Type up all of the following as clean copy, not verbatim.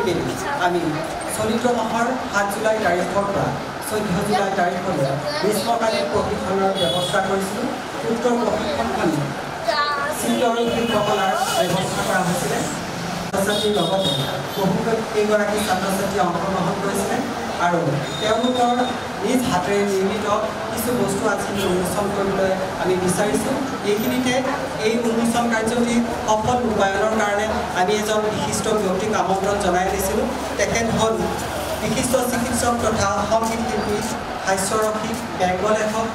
নিমিলি আমি চলিত মাহৰ 7 জুলাই তাৰিখৰ পৰা 14 জুলাই তাৰিখলৈ গ্ৰীষ্মকালীন প্ৰশিক্ষণৰ ব্যৱস্থা কৰিছিলোঁ। উক্ত প্ৰশিক্ষণখনি চিত্ৰ আৰু শিল্পকলাৰ ব্যৱস্থা কৰা হৈছিলে। ছাত্ৰ-ছাত্ৰীৰ লগতে বহুকেইগৰাকী ছাত্ৰ-ছাত্ৰী অংশগ্ৰহণ কৰিছিলে আৰু তেওঁলোকৰ নিজ হাতেৰে নিৰ্মিত কিছু বস্তু আজি উন্মোচন কৰিবলৈ আমি বিচাৰিছোঁ। এইখিনিতে এই উন্মোচন কাৰ্যটি সফল ৰূপায়ণৰ কাৰণে আমি এজন বিশিষ্ট ব্যক্তিক আমন্ত্ৰণ জনাই দিছিলোঁ। তেখেত হ'ল বিশিষ্ট চিকিৎসক তথা সংগীত শিল্পী, হাস্যৰসিক, ব্যংগ লেখক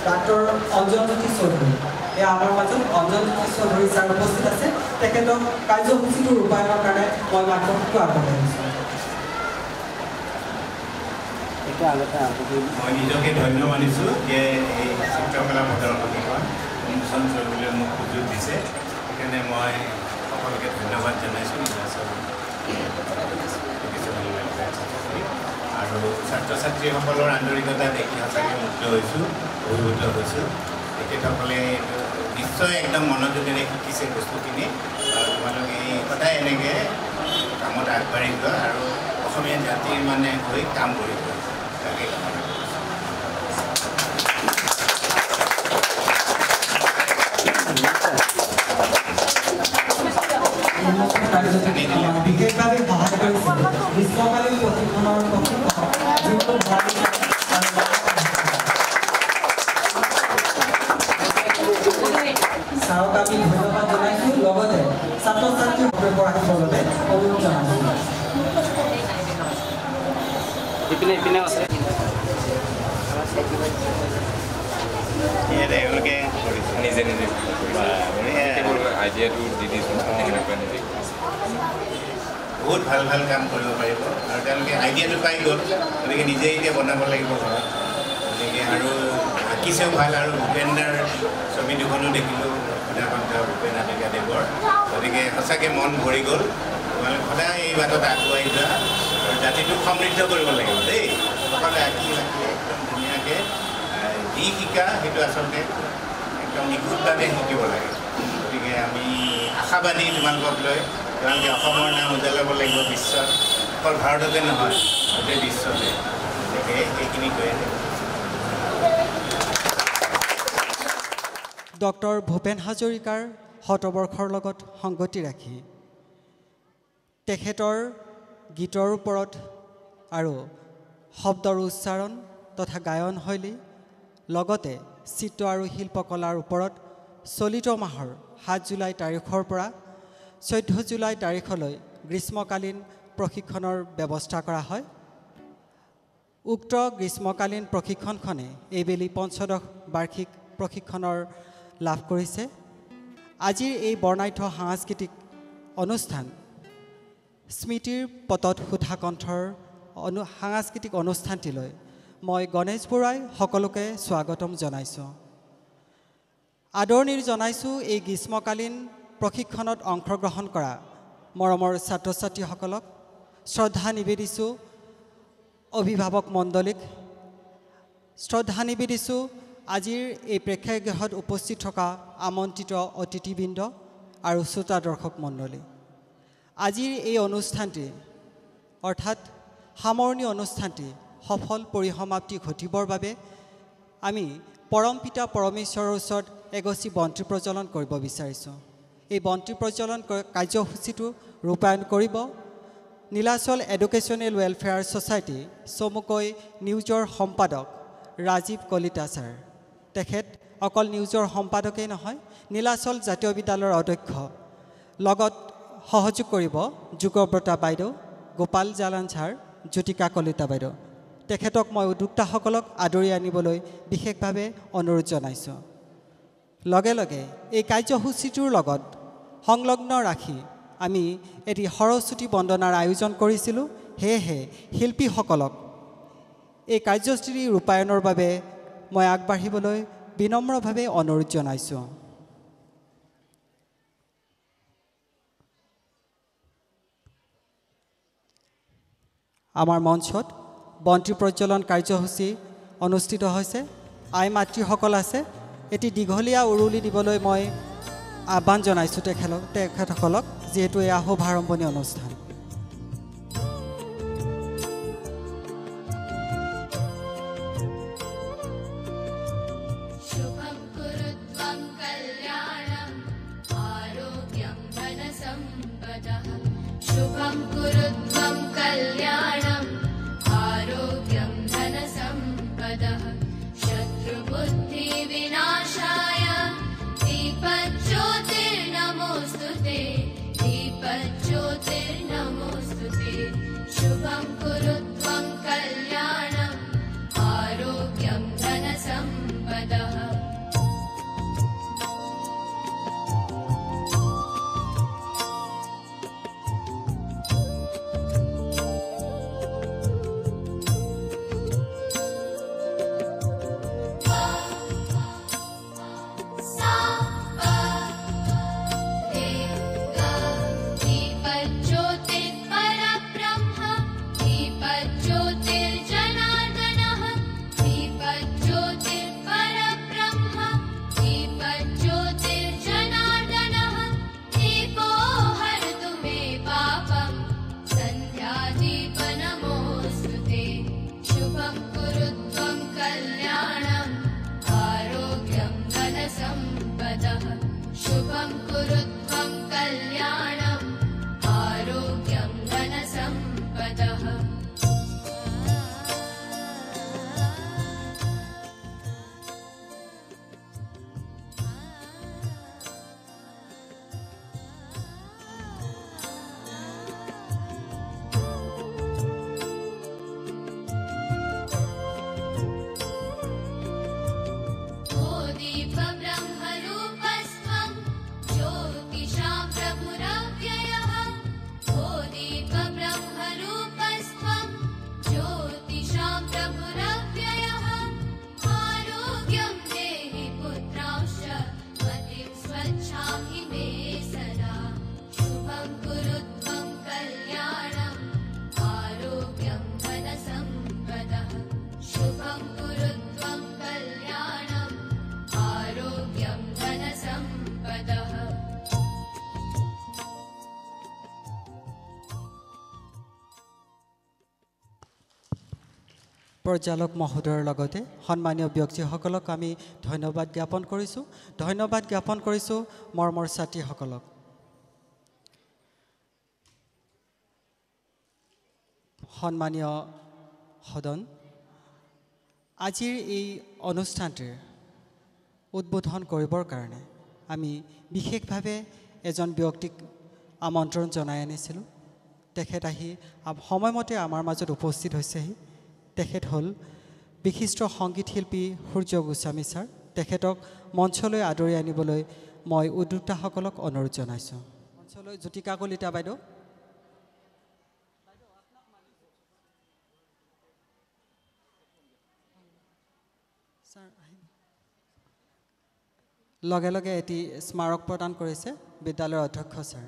ডাক্তৰ অঞ্জনজ্যোতি চৌধুৰী। এয়া আমাৰ মাজত অঞ্জনজ্যোতি চৌধুৰী ছাৰ উপস্থিত আছে। তেখেতক কাৰ্যসূচীটো ৰূপায়ণৰ কাৰণে মই মাধ্যমটো আগবঢ়াই দিছোঁ। মই নিজকে ধন্য মানিছোঁ যে এই চিত্ৰকলা প্ৰদৰ্শনীখন উন্মোচন কৰিবলৈ মোক সুযোগ দিছে। সেইকাৰণে মই সকলোকে ধন্যবাদ জনাইছোঁ। আৰু ছাত্ৰ ছাত্ৰীসকলৰ আন্তৰিকতা দেখি সঁচাকৈ মুগ্ধ হৈছোঁ, অভিভূত হৈছোঁ। তেখেতসকলে নিশ্চয় একদম মনোযোগেৰে শিকিছে বস্তুখিনি। আৰু তোমালোকে সদায় এনেকৈ কামত আগবাঢ়ি যোৱা আৰু অসমীয়া জাতিৰ মানে হৈ কাম কৰি যোৱা। তাকে বিশেষভাৱে সহায় কৰিছিল গ্ৰীষ্মকালীন প্ৰশিক্ষণৰ ছাৰক আমি ধন্যবাদ জনাইছোঁ। লগতে ছাত্ৰ ছাত্ৰীসকলৰ পৰা আহিবৰ বাবে অনুৰোধ জনাইছোঁ। তেওঁলোকে নিজে নিজে আইডিয়াটো দি দিছোঁ। বহুত ভাল ভাল কাম কৰিব পাৰিব আৰু তেওঁলোকে আইডিয়াটো পাই গ'ল। গতিকে নিজে এতিয়া বনাব লাগিব ঘৰত। গতিকে আৰু আঁকিছেও ভাল। আৰু ভূপেন্দাৰ ছবি দুখনো দেখিলোঁ, সুধাকণ্ঠ ভূপেন হাজৰিকাদেৱৰ। গতিকে সঁচাকৈ মন ভৰি গ'ল। তোমালোকে সদায় এই বাটত আগুৱাই যোৱা আৰু জাতিটোক সমৃদ্ধ কৰিব লাগিব দেই। সকলোৱে আঁকি একদম ধুনীয়াকৈ যি শিকা সেইটো আচলতে একদম নিখুঁতভাৱে শিকিব লাগে। গতিকে আমি আশাবাদী তোমালোকক লৈ। তোমালোকে অসমৰ নাম উজ্বলাব লাগিব বিশ্বত, অকল ভাৰততে নহয় গোটেই বিশ্বতে। গতিকে এইখিনি কৈয়ে ডক্টৰ ভূপেন হাজৰিকাৰ শতবৰ্ষৰ লগত সংগতি ৰাখি তেখেতৰ গীতৰ ওপৰত আৰু শব্দৰ উচ্চাৰণ তথা গায়ন শৈলী লগতে চিত্ৰ আৰু শিল্পকলাৰ ওপৰত চলিত মাহৰ 7 জুলাই তাৰিখৰ পৰা 14 জুলাই তাৰিখলৈ গ্ৰীষ্মকালীন প্ৰশিক্ষণৰ ব্যৱস্থা কৰা হয়। উক্ত গ্ৰীষ্মকালীন প্ৰশিক্ষণখনে এইবেলি ৫৫ বাৰ্ষিক প্ৰশিক্ষণৰ লাভ কৰিছে। আজিৰ এই বৰ্ণাঢ্য সাংস্কৃতিক অনুষ্ঠান স্মৃতিৰ পটত সুধা কণ্ঠৰ সাংস্কৃতিক অনুষ্ঠানটিলৈ মই গণেশ বৰুৱাই সকলোকে স্বাগতম জনাইছোঁ। আদৰণি জনাইছোঁ এই গ্ৰীষ্মকালীন প্ৰশিক্ষণত অংশগ্ৰহণ কৰা মৰমৰ ছাত্ৰ ছাত্ৰীসকলক। শ্ৰদ্ধা নিবেদিছোঁ অভিভাৱক মণ্ডলীক। শ্ৰদ্ধা নিবেদিছোঁ আজিৰ এই প্ৰেক্ষাগৃহত উপস্থিত থকা আমন্ত্ৰিত অতিথিবৃন্দ আৰু শ্ৰোতা দৰ্শক মণ্ডলী। আজিৰ এই অনুষ্ঠানটি অৰ্থাৎ সামৰণি অনুষ্ঠানটি সফল পৰিসমাপ্তি ঘটিবৰ বাবে আমি পৰম পিতা পৰমেশ্বৰৰ ওচৰত এগছি বন্তি প্ৰজ্বলন কৰিব বিচাৰিছোঁ। এই বন্তি প্ৰজ্বলন কাৰ্যসূচীটো ৰূপায়ণ কৰিব নীলাচল এডুকেশ্যনেল ৱেলফেয়াৰ ছ'চাইটি চমুকৈ নিউজৰ সম্পাদক ৰাজীৱ কলিতা ছাৰ। তেখেত অকল নিউজৰ সম্পাদকেই নহয়, নীলাচল জাতীয় বিদ্যালয়ৰ অধ্যক্ষ। লগত সহযোগ কৰিব যুগব্ৰতা বাইদেউ, গোপাল জালান ছাৰ, জ্যোতিকা কলিতা বাইদেউ। তেখেতক মই উদ্যোক্তাসকলক আদৰি আনিবলৈ বিশেষভাৱে অনুৰোধ জনাইছোঁ। লগে লগে এই কাৰ্যসূচীটোৰ লগত সংলগ্ন ৰাখি আমি এটি সৰস্বতী বন্দনাৰ আয়োজন কৰিছিলোঁ। সেয়েহে শিল্পীসকলক এই কাৰ্যসূচী ৰূপায়ণৰ বাবে মই আগবাঢ়িবলৈ বিনম্ৰভাৱে অনুৰোধ জনাইছোঁ। আমাৰ মঞ্চত বন্তি প্ৰজ্বলন কাৰ্যসূচী অনুষ্ঠিত হৈছে। আই মাতৃসকল আছে। এটি দীঘলীয়া উৰুলি দিবলৈ মই আহ্বান জনাইছোঁ তেখেতসকলক, যিহেতু এয়া শুভাৰম্ভণি অনুষ্ঠান। পৰ্যালোক মহোদয়ৰ লগতে সন্মানীয় ব্যক্তিসকলক আমি ধন্যবাদ জ্ঞাপন কৰিছোঁ মৰমৰ ছাত্ৰীসকলক। সন্মানীয় সদন, আজিৰ এই অনুষ্ঠানটিৰ উদ্বোধন কৰিবৰ কাৰণে আমি বিশেষভাৱে এজন ব্যক্তিক আমন্ত্ৰণ জনাই আনিছিলোঁ। তেখেত আহি সময়মতে আমাৰ মাজত উপস্থিত হৈছেহি। তেখেত হ'ল বিশিষ্ট সংগীত শিল্পী সূৰ্য গোস্বামী ছাৰ। তেখেতক মঞ্চলৈ আদৰি আনিবলৈ মই উদ্যোক্তাসকলক অনুৰোধ জনাইছোঁ। মঞ্চলৈ জ্যোতিকা কলিতা বাইদেউ। লগে লগে এটি স্মাৰক প্ৰদান কৰিছে বিদ্যালয়ৰ অধ্যক্ষ ছাৰ।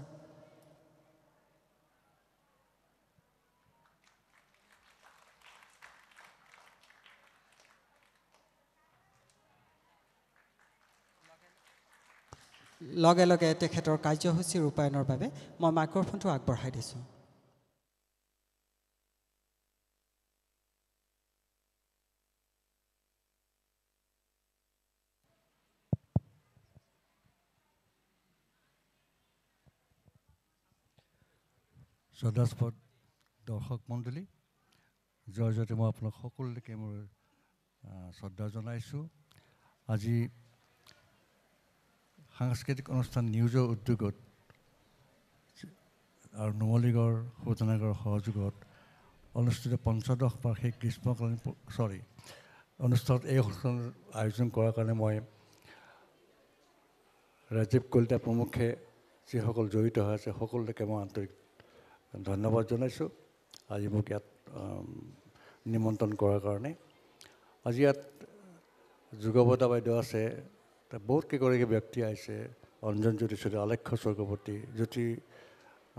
লগে লগে তেখেতৰ কাৰ্যসূচী ৰূপায়ণৰ বাবে মই মাইক্ৰফোনটো আগবঢ়াই দিছোঁ। শ্ৰদ্ধাস্পদ দৰ্শক মণ্ডলী, জয়তে মই আপোনাক সকলোকে মোৰ শ্ৰদ্ধা জনাইছোঁ। আজি সাংস্কৃতিক অনুষ্ঠান নিউজৰ উদ্যোগত আৰু নুমলীগড় শোধনাগাৰৰ সহযোগত অনুষ্ঠিত ৫৫ বাৰ্ষিক গ্ৰীষ্মকালীন অনুষ্ঠানত এই অনুষ্ঠানৰ আয়োজন কৰাৰ কাৰণে মই ৰাজীৱ কলিতা প্ৰমুখে যিসকল জড়িত হৈ আছে সকলোকে মই আন্তৰিক ধন্যবাদ জনাইছোঁ আজি মোক ইয়াত নিমন্ত্ৰণ কৰাৰ কাৰণে। আজি ইয়াত যোগৱতা বাইদেউ আছে, বহুত কেইগৰাকী ব্যক্তি আহিছে, অঞ্জন জ্যোতি চৌধুৰী, আলেখ্য স্বৰ্গৱতী,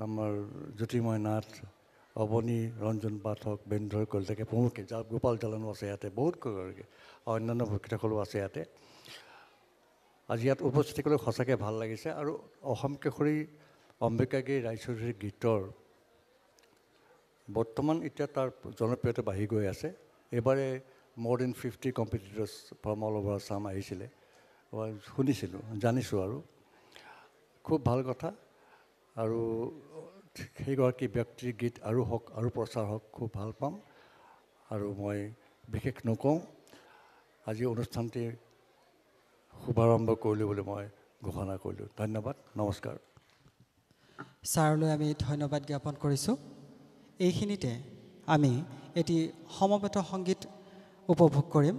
আমাৰ জ্যোতিৰ্ময় নাথ, অৱনী ৰঞ্জন পাঠক, বেণুধৰ কলিতাকে প্ৰমুখে, গোপাল জালানো আছে ইয়াতে, বহুত কেইগৰাকী অন্যান্য ভক্তিসকলো আছে ইয়াতে। আজি ইয়াত উপস্থিত কৰি সঁচাকৈ ভাল লাগিছে। আৰু অসম কেশৰী অম্বিকাগিৰি ৰায়চৌধুৰী গীতৰ বৰ্তমান এতিয়া তাৰ জনপ্ৰিয়তা বাঢ়ি গৈ আছে। এইবাৰে more than 50 competitors from all over Assam আহিছিলে, শুনিছিলোঁ, জানিছোঁ। আৰু খুব ভাল কথা। আৰু সেইগৰাকী ব্যক্তিৰ গীত আৰু হওক আৰু প্ৰচাৰ হওক, খুব ভাল পাম। আৰু মই বিশেষ নকওঁ, আজি অনুষ্ঠানটিৰ শুভাৰম্ভ কৰিলোঁ বুলি মই ঘোষণা কৰিলোঁ। ধন্যবাদ, নমস্কাৰ। ছাৰলৈ আমি ধন্যবাদ জ্ঞাপন কৰিছোঁ। এইখিনিতে আমি এটি সমবেত সংগীত উপভোগ কৰিম।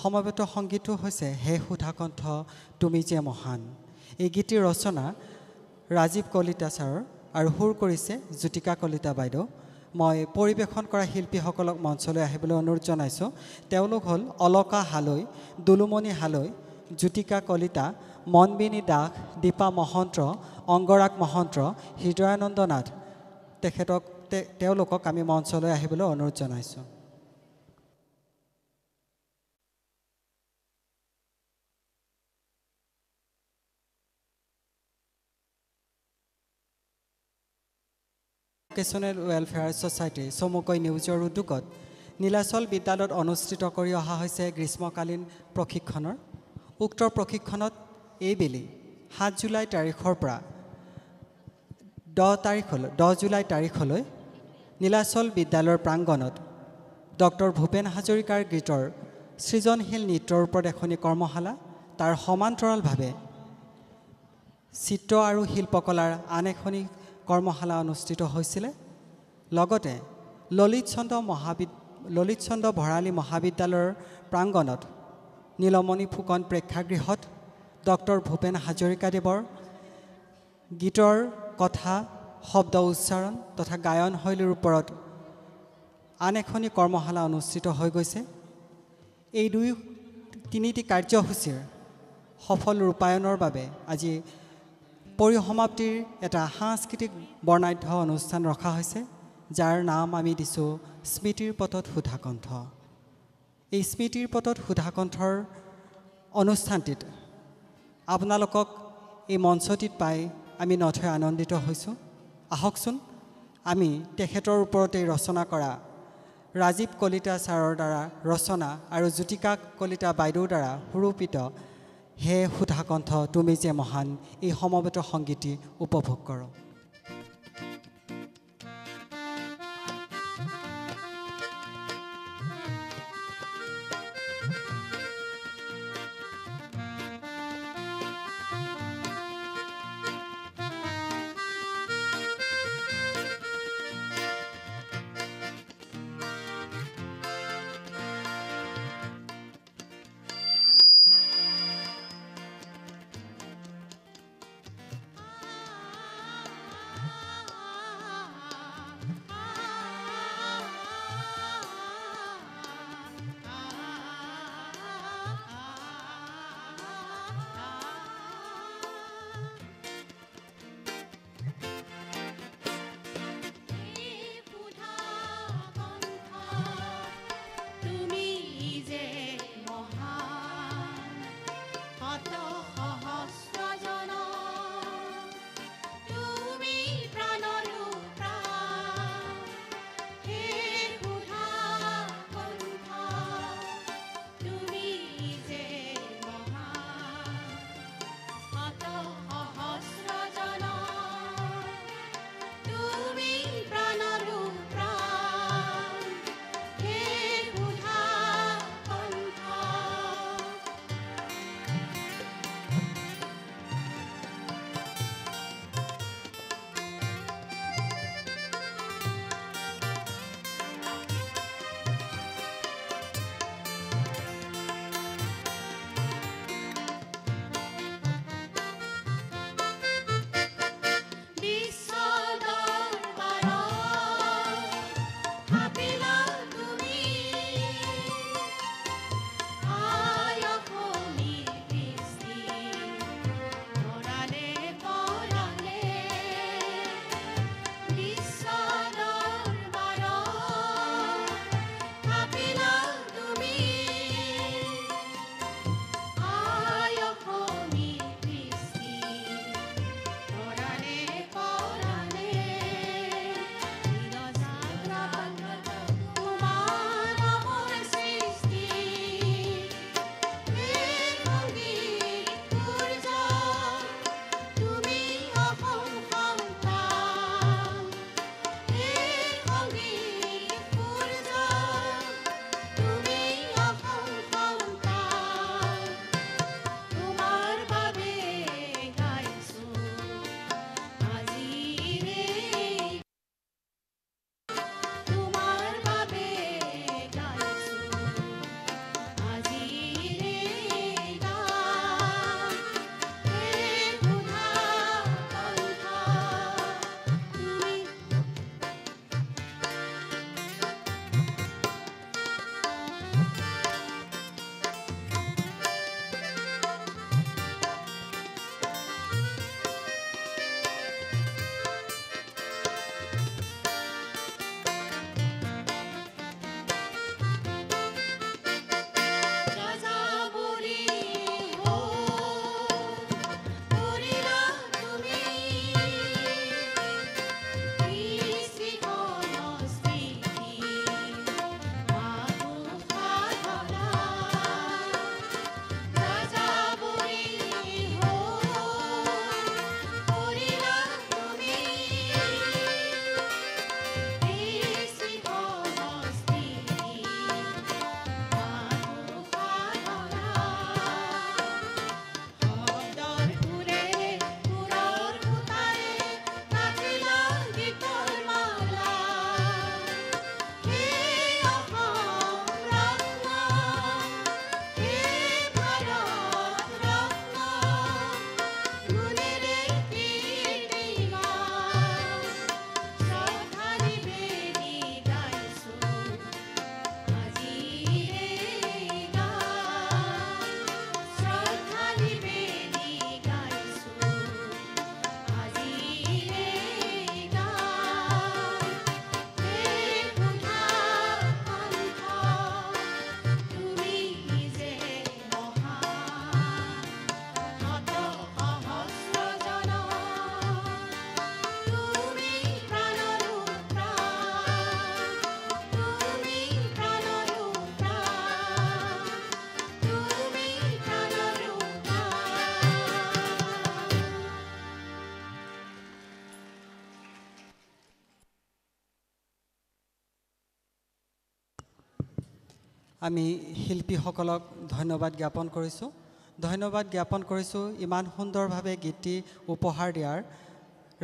সমবেত সংগীতটো হৈছে হে সুধাকণ্ঠ তুমি যে মহান। এই গীতিৰ ৰচনা ৰাজীৱ কলিতা ছাৰৰ আৰু সুৰ কৰিছে জ্যোতিকা কলিতা বাইদেউ। মই পৰিৱেশন কৰা শিল্পীসকলক মঞ্চলৈ আহিবলৈ অনুৰোধ জনাইছোঁ। তেওঁলোক হ'ল অলকা হালৈ, দুলুমণি হালৈ, জ্যোতিকা কলিতা, মনবিনী দাস, দীপা মহন্ত, অংগৰাগ মহন্ত, হৃদয়ানন্দ নাথ। তেওঁলোকক আমি মঞ্চলৈ আহিবলৈ অনুৰোধ জনাইছোঁ। ভকেশ্যনেল ৱেলফেয়াৰ ছ'চাইটি চমুকৈ নিউজৰ উদ্যোগত নীলাচল বিদ্যালয়ত অনুষ্ঠিত কৰি অহা হৈছে গ্ৰীষ্মকালীন প্ৰশিক্ষণৰ। উক্ত প্ৰশিক্ষণত এইবেলি 7 জুলাই তাৰিখৰ পৰা 10 জুলাই তাৰিখলৈ নীলাচল বিদ্যালয়ৰ প্ৰাংগণত ডক্টৰ ভূপেন হাজৰিকাৰ গীতৰ সৃজনশীল নৃত্যৰ ওপৰত এখনি কৰ্মশালা, তাৰ সমান্তৰালভাৱে চিত্ৰ আৰু শিল্পকলাৰ আন এখনি কৰ্মশালা অনুষ্ঠিত হৈছিলে। লগতে ললিত চন্দ্ৰ ভৰালী মহাবিদ্যালয়ৰ প্ৰাংগণত নীলমণি ফুকন প্ৰেক্ষাগৃহত ডক্টৰ ভূপেন হাজৰিকাদেৱৰ গীতৰ কথা, শব্দ উচ্চাৰণ তথা গায়ন শৈলীৰ ওপৰত আন এখনি কৰ্মশালা অনুষ্ঠিত হৈ গৈছে। এই তিনিটি কাৰ্যসূচীৰ সফল ৰূপায়ণৰ বাবে আজি পৰিসমাপ্তিৰ এটা সাংস্কৃতিক বৰ্ণাঢ্য অনুষ্ঠান ৰখা হৈছে, যাৰ নাম আমি দিছোঁ স্মৃতিৰ পথত সুধাকণ্ঠ। এই স্মৃতিৰ পথত সুধাকণ্ঠৰ অনুষ্ঠানটিত আপোনালোকক এই মঞ্চটিত পাই আমি নথৈ আনন্দিত হৈছোঁ। আহকচোন আমি তেখেতৰ ওপৰতে ৰচনা কৰা ৰাজীৱ কলিতা ছাৰৰ দ্বাৰা ৰচনা আৰু জ্যোতিকা কলিতা বাইদেউৰ দ্বাৰা সুৰূপিত হে সুধাকণ্ঠ তুমি যে মহান এই সমবেত সংগীতি উপভোগ কৰোঁ। আমি শিল্পীসকলক ধন্যবাদ জ্ঞাপন কৰিছোঁ। ধন্যবাদ জ্ঞাপন কৰিছোঁ ইমান সুন্দৰভাৱে গীতটি উপহাৰ দিয়াৰ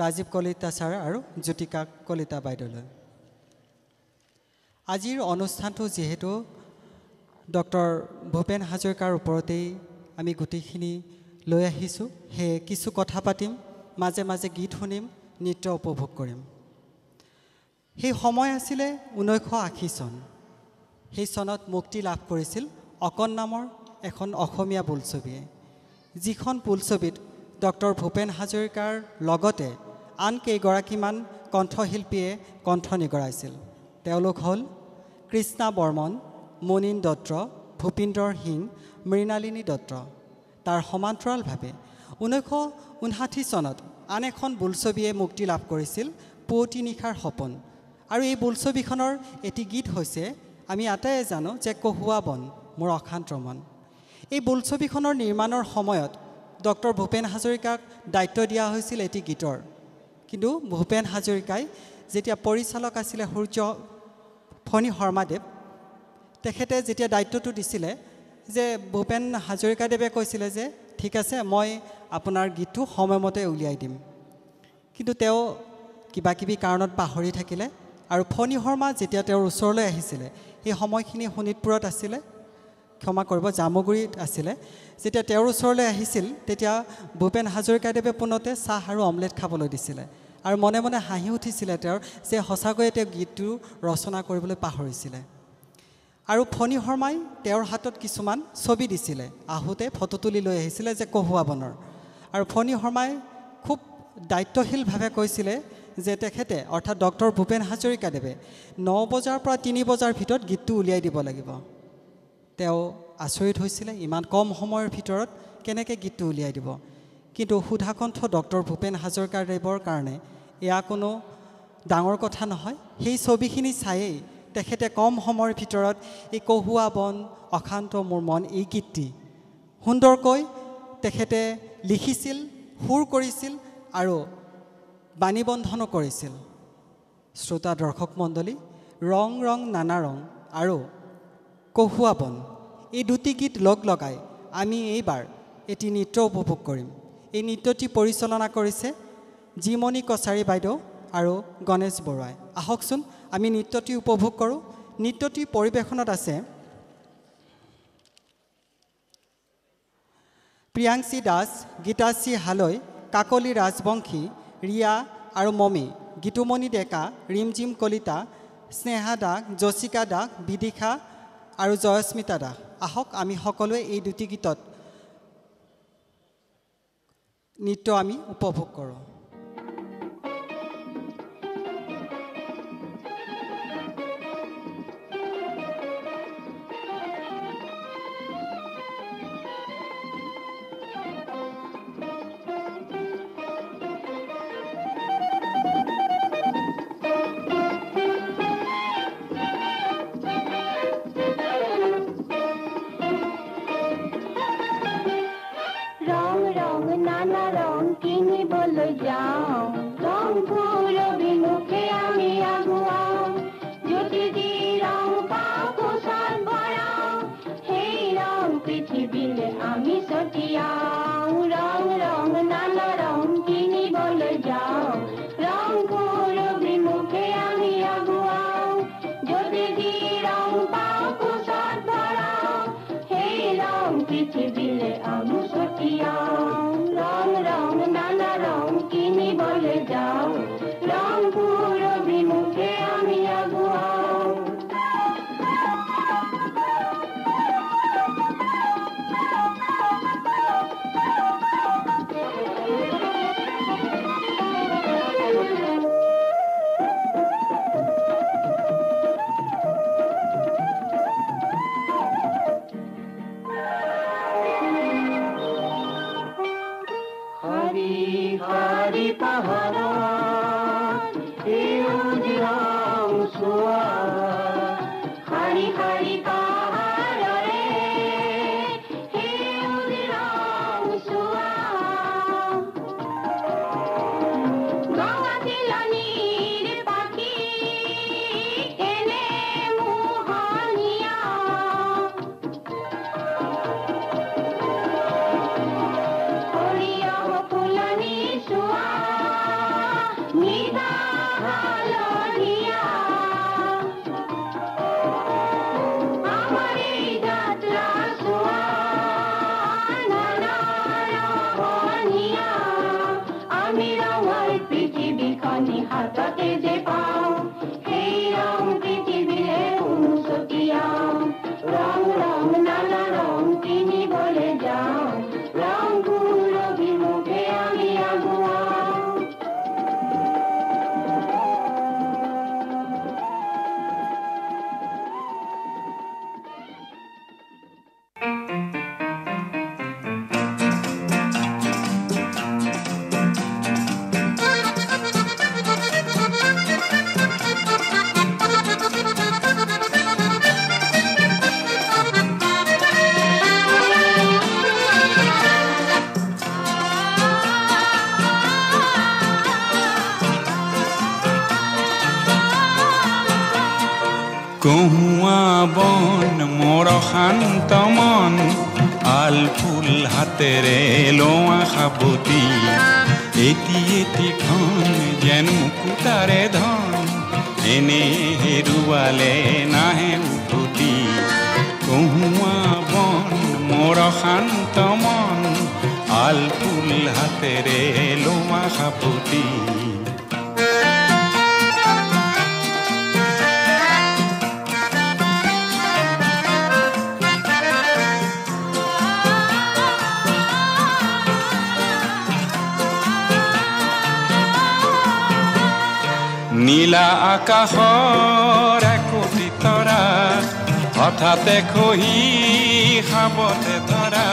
ৰাজীৱ কলিতা ছাৰ আৰু জ্যোতিকা কলিতা বাইদেউলৈ। আজিৰ অনুষ্ঠানটো যিহেতু ডক্টৰ ভূপেন হাজৰিকাৰ ওপৰতেই আমি গোটেইখিনি লৈ আহিছোঁ, সেয়ে কিছু কথা পাতিম, মাজে মাজে গীত শুনিম, নৃত্য উপভোগ কৰিম। সেই সময় আছিলে 1980 চন। সেই চনত মুক্তি লাভ কৰিছিল অকণ নামৰ এখন অসমীয়া বোলছবিয়ে, যিখন বোলছবিত ডক্টৰ ভূপেন হাজৰিকাৰ লগতে আন কেইগৰাকীমান কণ্ঠশিল্পীয়ে কণ্ঠ নিগৰাইছিল। তেওঁলোক হ'ল কৃষ্ণা বৰ্মন, মুনীন দত্ত, ভূপিন্দৰ সিং, মৃণালিনী দত্ত। তাৰ সমান্তৰালভাৱে 1959 চনত আন এখন বোলছবিয়ে মুক্তি লাভ কৰিছিল পুৱতি নিশাৰ সপোন। আৰু এই বোলছবিখনৰ এটি গীত হৈছে আমি আটাইয়ে জানো যে কহুৱা বন মোৰ অশান্ত মন। এই বোলছবিখনৰ নিৰ্মাণৰ সময়ত ডক্টৰ ভূপেন হাজৰিকাক দায়িত্ব দিয়া হৈছিল এটি গীতৰ, কিন্তু ভূপেন হাজৰিকাই যেতিয়া পৰিচালক আছিলে সূৰ্য ফণী শৰ্মাদেৱ, তেখেতে যেতিয়া দায়িত্বটো দিছিলে যে ভূপেন হাজৰিকাদেৱে কৈছিলে যে ঠিক আছে মই আপোনাৰ গীতটো সময়মতে উলিয়াই দিম, কিন্তু তেওঁ কিবা কিবি কাৰণত পাহৰি থাকিলে। আৰু ফণী শৰ্মা যেতিয়া তেওঁৰ ওচৰলৈ আহিছিলে, সেই সময়খিনি শোণিতপুৰত আছিলে, ক্ষমা কৰিব জামুগুৰিত আছিলে। যেতিয়া তেওঁৰ ওচৰলৈ আহিছিল তেতিয়া ভূপেন হাজৰিকাদেৱে পোনতে চাহ আৰু অমলেট খাবলৈ দিছিলে আৰু মনে মনে হাঁহি উঠিছিলে তেওঁৰ যে সঁচাকৈয়ে তেওঁ গীতটো ৰচনা কৰিবলৈ পাহৰিছিলে। আৰু ফণী শৰ্মাই তেওঁৰ হাতত কিছুমান ছবি দিছিলে, আহোঁতে ফটো তুলি লৈ আহিছিলে যে কহুৱা বনৰ। আৰু ফণী শৰ্মাই খুব দায়িত্বশীলভাৱে কৈছিলে যে তেখেতে অৰ্থাৎ ডক্টৰ ভূপেন হাজৰিকাদেৱে 9 বজাৰ পৰা 3 বজাৰ ভিতৰত গীতটো উলিয়াই দিব লাগিব। তেওঁ আচৰিত হৈছিলে ইমান কম সময়ৰ ভিতৰত কেনেকৈ গীতটো উলিয়াই দিব, কিন্তু সুধাকণ্ঠ ডক্টৰ ভূপেন হাজৰিকাদেৱৰ কাৰণে এয়া কোনো ডাঙৰ কথা নহয়। সেই ছবিখিনি চায়েই তেখেতে কম সময়ৰ ভিতৰত এই কহুৱা বন অশান্ত মোৰ মন এই গীতটি সুন্দৰকৈ তেখেতে লিখিছিল, সুৰ কৰিছিল আৰু বাণীবন্ধনো কৰিছিল। শ্ৰোতা দৰ্শক মণ্ডলী, ৰং ৰং নানা ৰং আৰু কহুৱা বন এই দুটি গীত লগ লগাই আমি এইবাৰ এটি নৃত্য উপভোগ কৰিম। এই নৃত্যটি পৰিচালনা কৰিছে জিমণি কছাৰী বাইদেউ আৰু গণেশ বৰুৱাই। আহকচোন আমি নৃত্যটি উপভোগ কৰোঁ। নৃত্যটি পৰিৱেশনত আছে প্ৰিয়াংশী দাস, গীতাশ্ৰী হালৈ, কাকলি ৰাজবংশী, ৰিয়া আৰু মমী, গীতুমণি ডেকা, ৰিমজিম কলিতা, স্নেহা দাস, জচিকা দাস, বিদিশা আৰু জয়স্মিতা দাস। আহক আমি সকলোৱে এই দুটি গীতত নৃত্য আমি উপভোগ কৰোঁ। কহুয়া বন মোৰ শান্ত মন আল ফুল হাতেৰে লোৱা সাবতি এটি এটিখন যেন মুকুতাৰে ধন এনে হেৰুৱালে নাহে উভতি কহুয়া বন মোৰ শান্ত মন আল ফুল হাতেৰে লোৱা সাবতি নীলা আকাশৰ একোটি তৰা হঠাতে খহি খাবতে ধৰা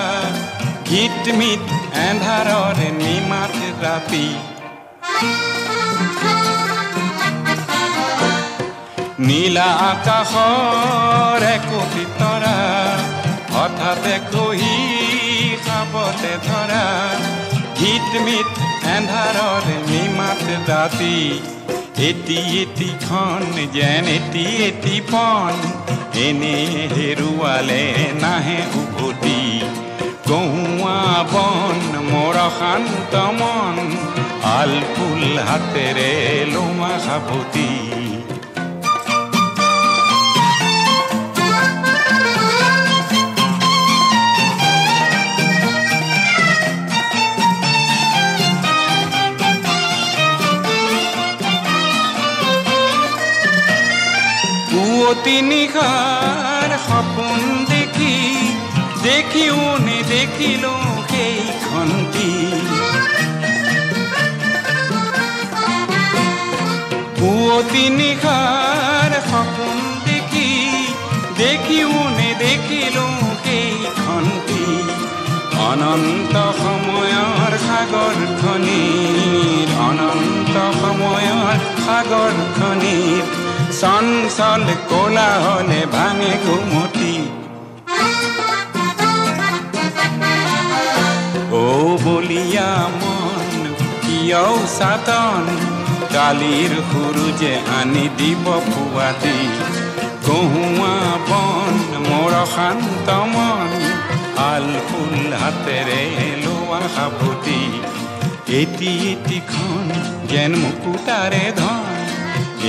গীতমিত এন্ধাৰৰে নিমাত ৰাতি নীলা আকাশৰ একোটি তৰা হঠাতে খহি খাবতে ধৰা গীতমিত এন্ধাৰৰে নিমাত ৰাতি এটি এটিখন যেন এটি এটি পন এনে হেৰুৱালে নাহে উভতি কহুৱা বন মোৰ শান্ত মন আল ফুল হাতেৰে লোৱা সাবতি পুৱতি নিশাৰ সপোন দেখি দেখিও নেদেখিলো সেইখনটি পুৱতি নিশাৰ সপোন দেখি দেখিও নেদেখিলো সেইখনটি অনন্ত সময়ৰ সাগৰখনিৰ অনন্ত সময়ৰ সাগৰখনিৰ চঞ্চল কোলাহলে ভাঙে ঘুমতি ও বলিয়া মন কিয় সাতন কালিৰ সূৰুজে আনি দিব পুৱাতি কহুৱা বন মোৰ শান্ত মন আল ফুল হাতেৰে লোৱা সাবতি এটি এটিখন যেন মুকুতাৰে ধন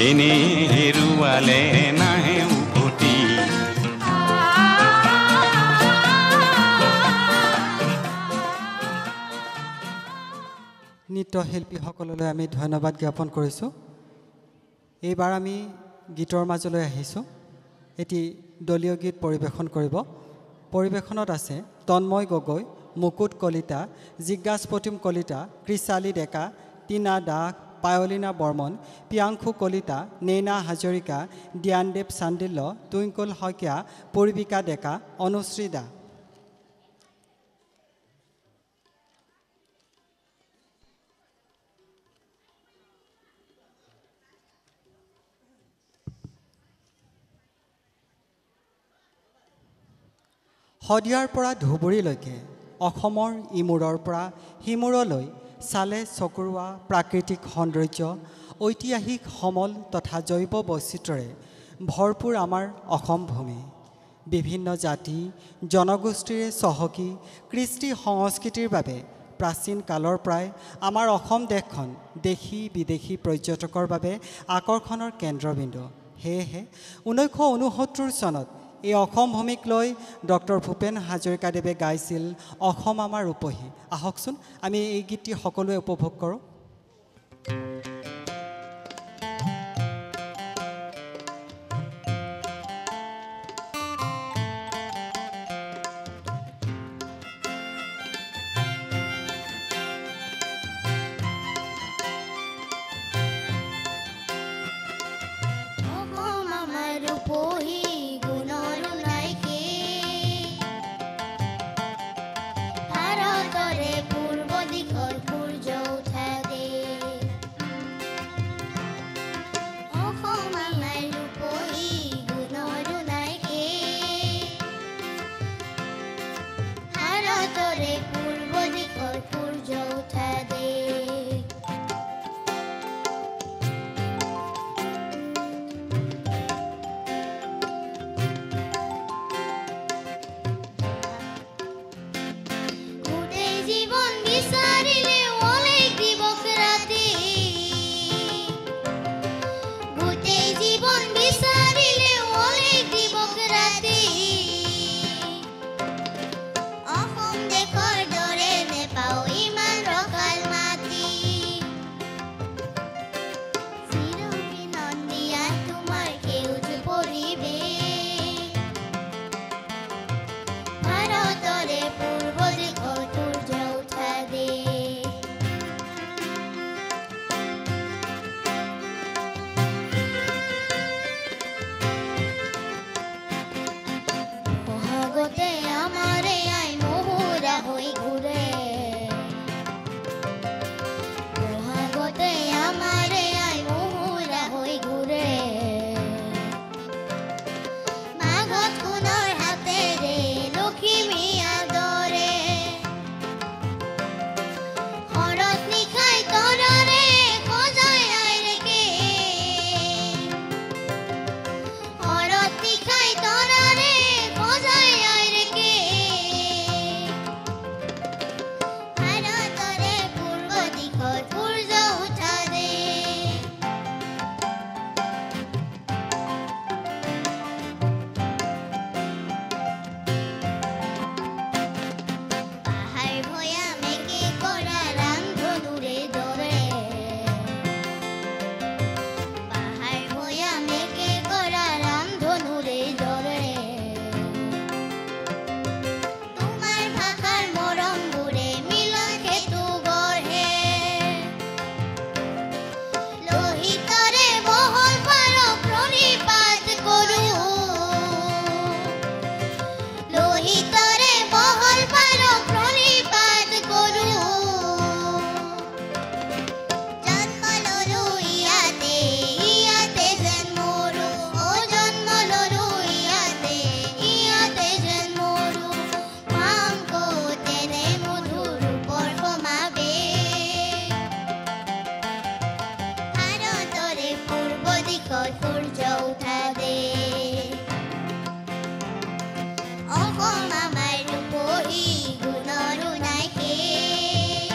এনে হেৰুৱালে নাহে উভতি নৃত্যশিল্পীসকললৈ আমি ধন্যবাদ জ্ঞাপন কৰিছোঁ। এইবাৰ আমি গীতৰ মাজলৈ আহিছোঁ। এটি দলীয় গীত পৰিৱেশন কৰিব। পৰিৱেশনত আছে তন্ময় গগৈ, মুকুট কলিতা, জিজ্ঞাস প্ৰতিম কলিতা, কৃষালী ডেকা, টিনা দাস, পায়লিনা বৰ্মন, প্ৰিয়াংশু কলিতা, নেইনা হাজৰিকা, জ্ঞানদেৱ চান্দিল্য, টুইংকল শইকীয়া, পূৰ্বিকা ডেকা, অনুশ্ৰী দা। শদিয়াৰ পৰা ধুবুৰীলৈকে অসমৰ ইমূৰৰ পৰা সিমূৰলৈ চালে চকুৰোৱা প্ৰাকৃতিক সৌন্দৰ্য, ঐতিহাসিক সমল তথা জৈৱ বৈচিত্ৰ্যৰে ভৰপূৰ আমাৰ অসম ভূমি। বিভিন্ন জাতি জনগোষ্ঠীৰে চহকী কৃষ্টি সংস্কৃতিৰ বাবে প্ৰাচীন কালৰ পৰাই আমাৰ অসম দেশখন দেশী বিদেশী পৰ্যটকৰ বাবে আকৰ্ষণৰ কেন্দ্ৰবিন্দু। সেয়েহে 1969 চনত এই অসম ভূমিক লৈ ডক্টৰ ভূপেন হাজৰিকাদেৱে গাইছিল অসম আমাৰ ৰূপহী। আহকচোন আমি এই গীতটি সকলোৱে উপভোগ কৰোঁ। বহাগতে আমাৰে আই মহুৰা হৈ ঘূৰে বহাগতে আমাৰে আই মহুৰা হৈ ঘূৰে মাঘত সোণৰ হাতেৰে লখিমী আদৰে শৰত নিশাই তৰাৰে সজাই আইৰেকে শৰত নিশাই তৰাৰে সজাই আইৰেকে ভাৰতৰে পূৰ্ব দিশত সূৰ্য উঠা দে পাহাৰ ভৈয়ামেকে কৰা ৰামধনুৰে দৰে পাহাৰ ভৈয়ামেকে কৰা ৰামধনুৰে দৰে তোমাৰ ভাষাৰ মৰমবোৰে মিলন সেতু গঢ়ে লোহিতৰে বহল পাৰক প্ৰণিপাত কৰোঁ লোহিতৰে বহল পাৰক প্ৰণিপাত কৰোঁ জন্ম ললোঁ ইয়াতে ইয়াতে যেন মৰোঁ জন্ম ললোঁ ইয়াতে যেন মৰোঁ পাম ক'ত এনে মধুৰ ৰূপৰ সমাৱেশ ভাৰতৰে পূৰ্ব দিশত সূৰ্য উঠা দে অসম আমাৰ ৰূপহী গুণৰো নাই শেষ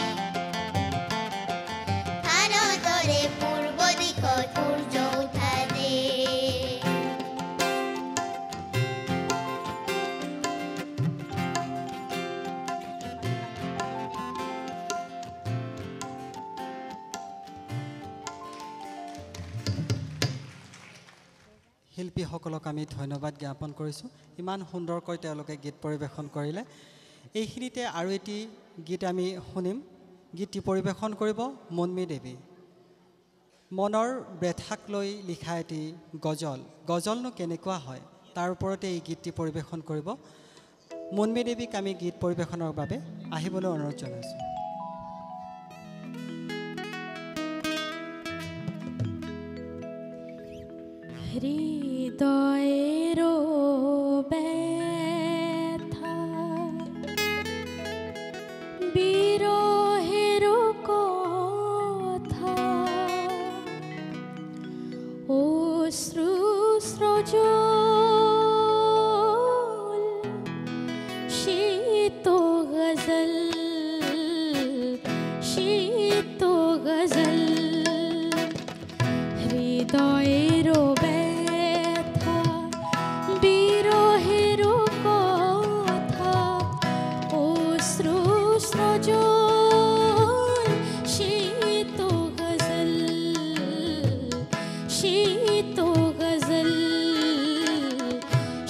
ভাৰতৰে পূৰ্ব দিশত সূৰ্য উঠা দে শিল্পীসকলক আমি ধন্যবাদ জ্ঞাপন কৰিছোঁ ইমান সুন্দৰকৈ তেওঁলোকে গীত পৰিৱেশন কৰিলে এইখিনিতে আৰু এটি গীত আমি শুনিম গীতটি পৰিৱেশন কৰিব মুনমী দেৱী মনৰ বেথাক লৈ লিখা এটি গজলনো কেনেকুৱা হয় তাৰ ওপৰতে এই গীতটি পৰিৱেশন কৰিব মুনমী দেৱীক আমি গীত পৰিৱেশনৰ বাবে আহিবলৈ অনুৰোধ জনাইছোঁ হৃদয়েরো ব্যথা বিরহেরো কথা অশ্রু স্রজল শীত গজল হৃদয়েরো ব্যথা বিরহেরো কথা অশ্রু স্রজল শীত গজল শীত গজল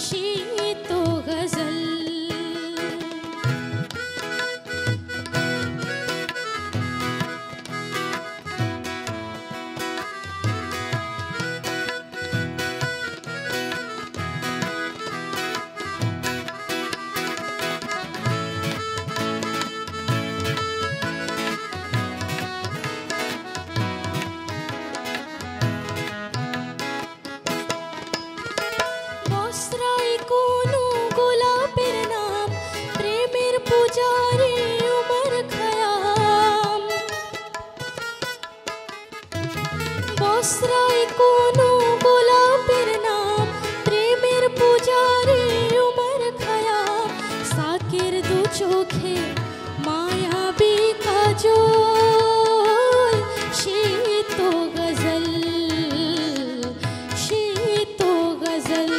শীত গজল বস্ত্রাই কোনো গোলাপের নাম প্রেমের পূজারে উমর খয়াম বস্ত্রাই কোনো গোলাপের নাম প্রেমের পূজারে উমর খয়াম সাকের দু চোখে মায়াবী কাজল শীত গজল শীত গজল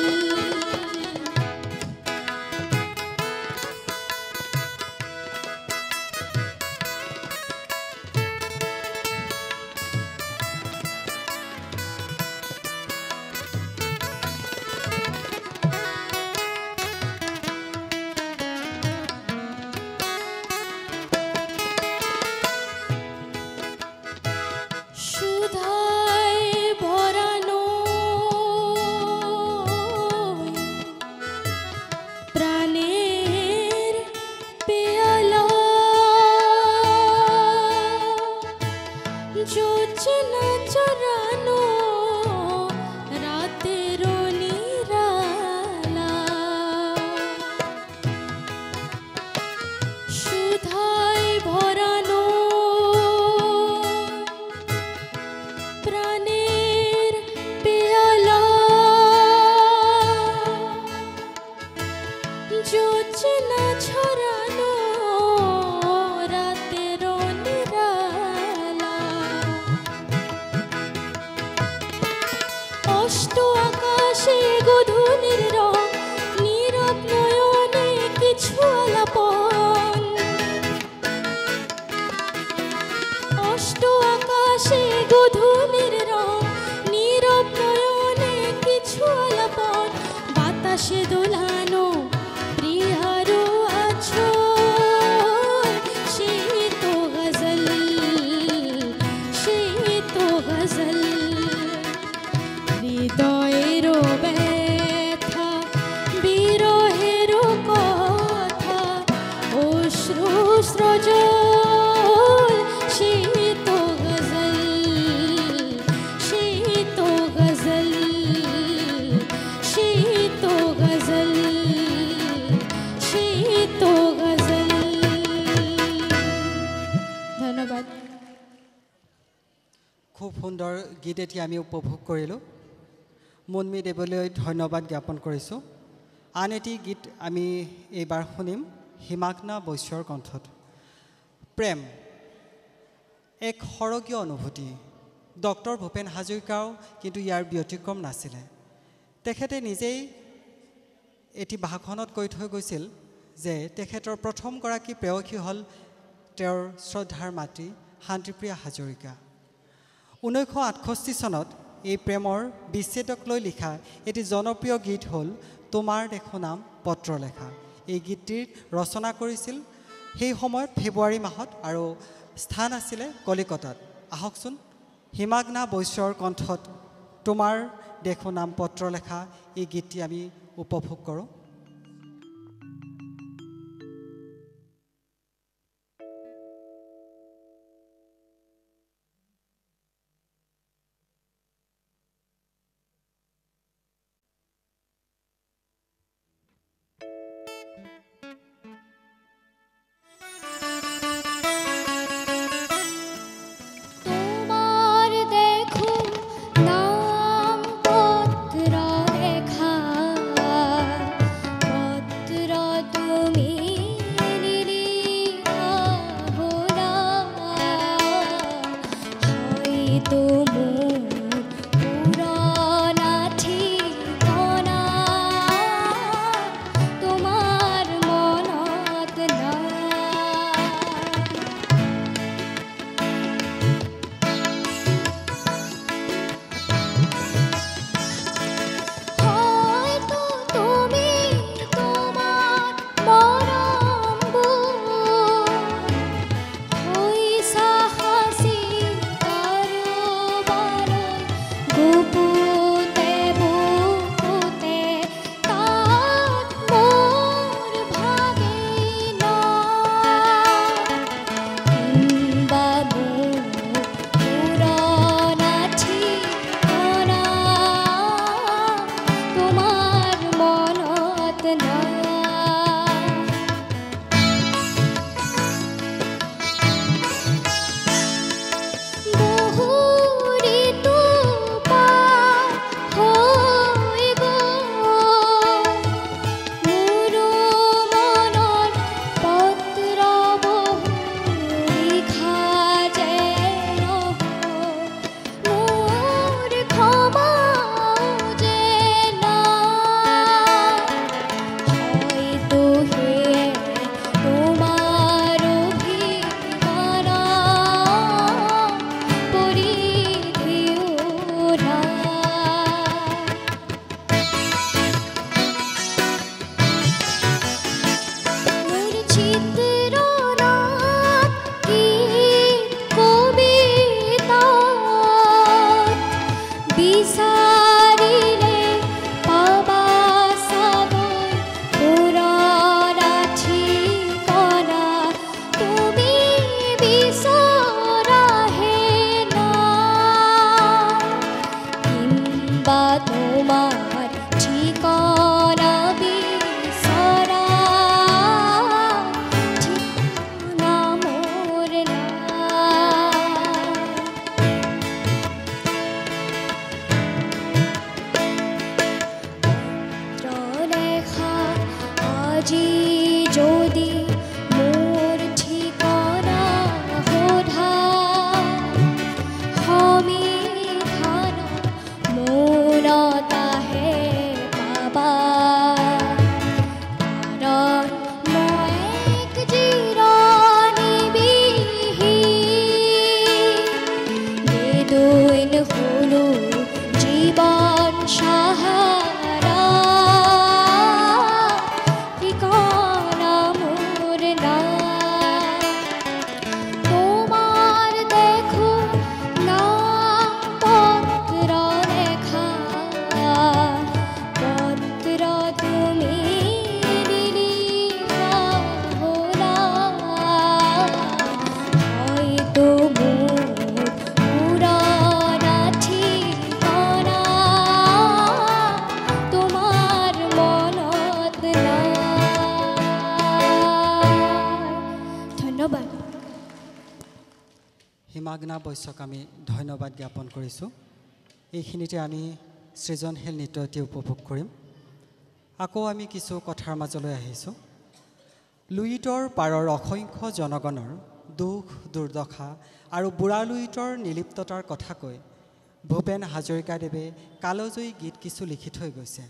যোজনা ছড়ানো রাতের নিরালা অষ্ট আকাশে গধূলির রং নীরব নয়নে কিছু আলাপন অষ্ট আকাশে গধূলির রং নীরব নয়নে কিছু আলাপন বাতাসে দোলানো প্রিয়ারো আছো সে তো গজল হৃদয়েরও ব্যথা বিরহেরও কথা অশ্রু স্রজল সে তো গজল সে তো গজল সে তো গজল সে তো গজল ধন্যবাদ খুব সুন্দৰ গীত এটি আমি উপভোগ কৰিলোঁ মুনমি দেৱলৈ ধন্যবাদ জ্ঞাপন কৰিছোঁ আন এটি গীত আমি এইবাৰ শুনিম হিমাগ্না বৈশ্যৰ কণ্ঠত প্ৰেম এক সৰগীয় অনুভূতি ডক্টৰ ভূপেন হাজৰিকাও কিন্তু ইয়াৰ ব্যতিক্ৰম নাছিলে তেখেতে নিজেই এটি ভাষণত কৈ থৈ গৈছিল যে তেখেতৰ প্ৰথমগৰাকী প্ৰেয়সী হ'ল তেওঁৰ শ্ৰদ্ধাৰ মাতৃ শান্তিপ্ৰিয়া হাজৰিকা 1968 চনত এই প্ৰেমৰ বিচ্ছেদক লৈ লিখা এটি জনপ্ৰিয় গীত হ'ল তোমাৰ দেখো নাম পত্ৰলেখা এই গীতটিৰ ৰচনা কৰিছিল সেই সময়ত ফেব্ৰুৱাৰী মাহত আৰু স্থান আছিলে কলিকতাত আহকচোন হিমাগ্না বৈশ্যৰ কণ্ঠত তোমাৰ দেখো নাম পত্ৰলেখা এই গীতটি আমি উপভোগ কৰোঁ তোমাৰ দেখো নাম পত্ৰ লেখা আজি যদি মোৰ ঠিকনা সোধা সমিধান মূলতাহে পাবা কাৰণ মই এক জিৰণিবিহীন নিদৈন হলো জীৱন সাহাৰা ঠিকনা মোৰ নাই তোমার দেখো নাম পত্র লেখা পত্র তুমি নিলিখা হলা হয়তো মোর পুরানা ঠিকনা তোমার মনত নাই ধন্যবাদ হিমাগ্না বৈশ্যক আমি ধন্যবাদ জ্ঞাপন কৰিছোঁ এইখিনিতে আমি সৃজনশীল নৃত্য এটি উপভোগ কৰিম আকৌ আমি কিছু কথাৰ মাজলৈ আহিছোঁ লুইতৰ পাৰৰ অসংখ্য জনগণৰ দুখ দুৰ্দশা আৰু বুঢ়া লুইতৰ নিলিপ্ততাৰ কথা কৈ ভূপেন হাজৰিকাদেৱে কালজয়ী গীত কিছু লিখি থৈ গৈছে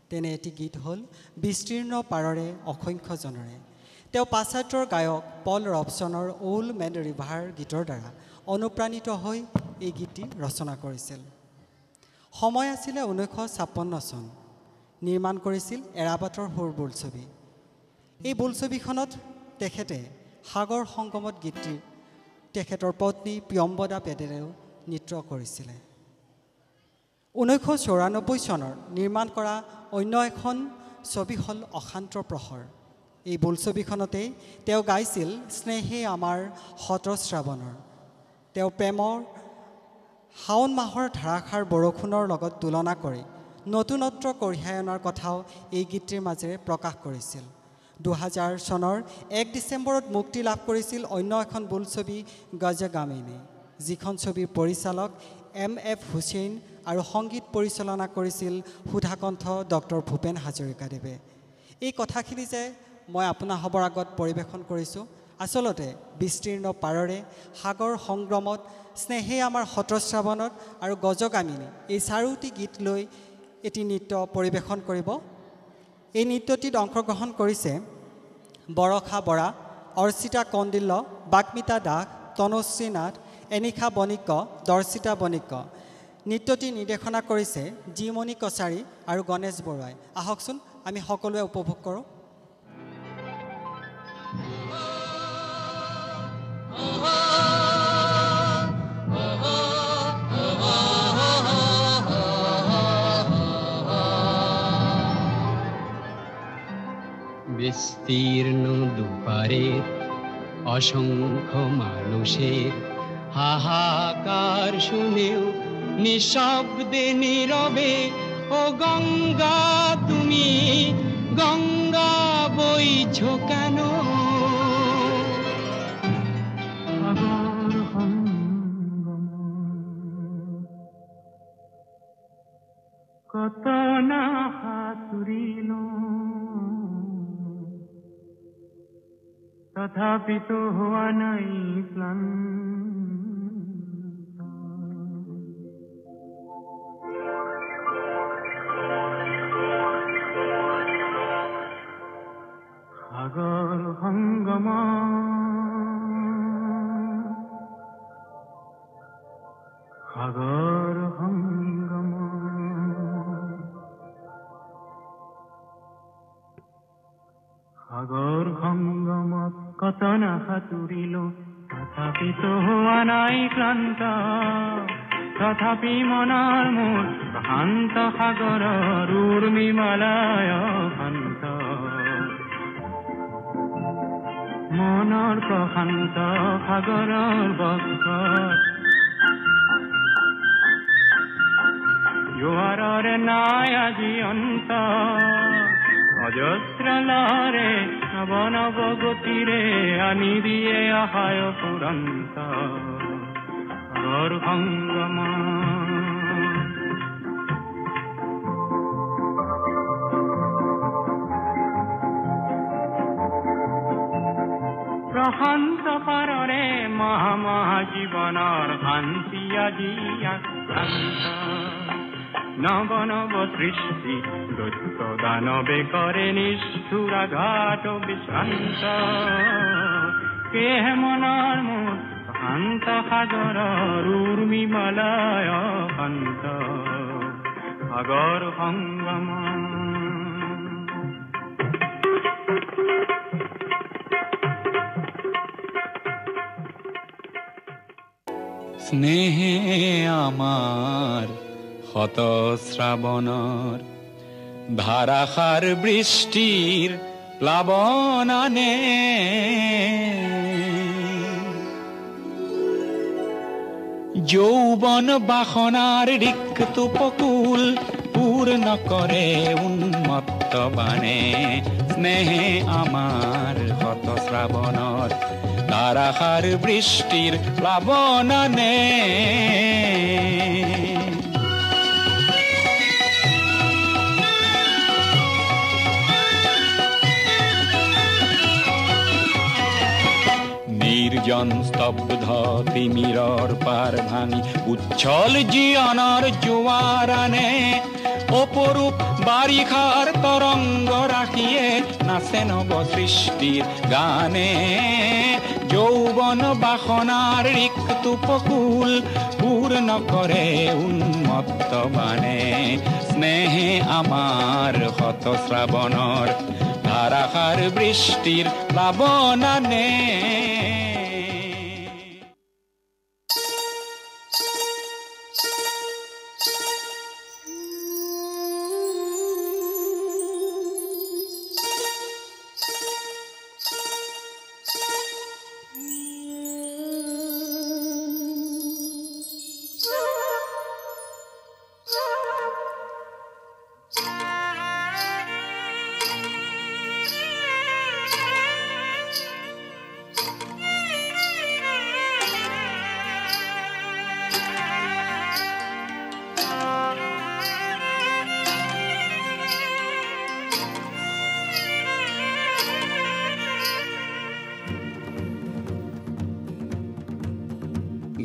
তেনে এটি গীত হ'ল বিস্তীৰ্ণ পাৰৰে অসংখ্য জনৰে তেওঁ পাশ্চাত্যৰ গায়ক পল ৰবচনৰ ওল্ড মেন ৰিভাৰ গীতৰ দ্বাৰা অনুপ্ৰাণিত হৈ এই গীতটি ৰচনা কৰিছিল সময় আছিলে 1956 চন নিৰ্মাণ কৰিছিল এৰাবাটৰ সুৰ বোলছবি এই বোলছবিখনত তেখেতে সাগৰ সংগমত গীতটি তেখেতৰ পত্নী প্ৰিয়ম্বদা পেটেলেও নৃত্য কৰিছিলে 1994 চনৰ নিৰ্মাণ কৰা অন্য এখন ছবি হ'ল অশান্ত প্ৰহৰ এই বোলছবিখনতে তেওঁ গাইছিল স্নেহে আমাৰ শতশ্ৰাৱণৰ তেওঁ প্ৰেমৰ শাওণ মাহৰ ধাৰাসাৰ বৰষুণৰ লগত তুলনা কৰি নতুনত্ব কঢ়িয়াই অনাৰ কথাও এই গীতটিৰ মাজেৰে প্ৰকাশ কৰিছিল 2000 চনৰ 1 ডিচেম্বৰত মুক্তি লাভ কৰিছিল অন্য এখন বোলছবি গজগামিনী যিখন ছবিৰ পৰিচালক MF হুছেইন আৰু সংগীত পৰিচালনা কৰিছিল সুধাকণ্ঠ ডক্টৰ ভূপেন হাজৰিকাদেৱে এই কথাখিনি যে মই আপোনাৰ সবৰ আগত পৰিৱেশন কৰিছোঁ আসলতে বিস্তীৰ্ণ পাৰৰে সাগৰ সংগ্ৰমত স্নেহে আমাৰ শতশ্ৰাৱণত আৰু গজগামিনী এই চাৰোটি গীত লৈ এটি নৃত্য পৰিৱেশন কৰিব এই নৃত্যটিত অংশগ্ৰহণ কৰিছে বৰষা বৰা অৰ্চিতা কণ্ডিল্য বাগ্মিতা দাস তনুশ্ৰী নাথ এনিশা বণিক্য দৰ্শিতা বণিক্য নৃত্যটি নিৰ্দেশনা কৰিছে জিমণি কছাৰী আৰু গণেশ বৰুৱাই আহকচোন আমি সকলোৱে উপভোগ কৰোঁ বিস্তীর্ণ দুপারের অসংখ্য মানুষের হাহাকার শুনেও নিঃশব্দে নীরবে ও গঙ্গা তুমি গঙ্গা বইছ কেন কত না হাতুরিল তথাপি তো হওয়া নাই ক্লান্ত সাগর সংগম সাগর সংগম সাগর সংগমত কত না সাঁতুৰিল তথাপি তো হোৱা নাই ক্লান্ত তথাপি মনৰ মোৰ প্ৰশান্ত সাগৰৰ উৰ্মিমালায় শান্ত মনৰ প্ৰশান্ত সাগৰৰ বক্ষত জোৱাৰৰে নাই আজি অন্ত অজস্ৰ লহৰে নব নব গতিৰে আনি দিয়ে আহায় পুৰন্ত সাগৰ সংগম অশান্ত পাৰৰে মহা মহা জীৱনৰ শান্তি আজি আক্ৰান্ত নৱ নৱ সৃষ্টি দৈত্য দানৱে কৰে নিষ্ঠুৰ আঘাত বিশ্ৰান্ত কেহে মনৰ মোৰ শান্ত সাগৰৰ উৰ্মি মলয় শান্ত সাগৰ সংগম স্নেহে আমাৰ শত শ্ৰাৱণৰ ধাৰাসাৰ বৃষ্টিৰ প্লাৱনানে যৌৱন বাসনাৰ ৰিক্ত উপকূল পূৰ্ণ কৰে উন্মত্ত বাণে স্নেহে আমাৰ শত শ্ৰাৱণৰ ধাৰাসাৰ বৃষ্টিৰ প্লাৱনানে নিৰ্জন স্তব্ধ তিমিৰৰ পাৰ ভাঙি উচ্ছল জীৱনৰ জোৱাৰ আনে অপৰূপ বাৰিষাৰ তৰংগ ৰাখিয়ে নাচে নৱ সৃষ্টিৰ গানে যৌৱন বাসনাৰ ৰিক্ত উপকূল পূৰ্ণ কৰে উন্মত্ত বাণে স্নেহে আমাৰ শত শ্ৰাৱণৰ ধাৰাসাৰ বৃষ্টিৰ প্লাৱনানে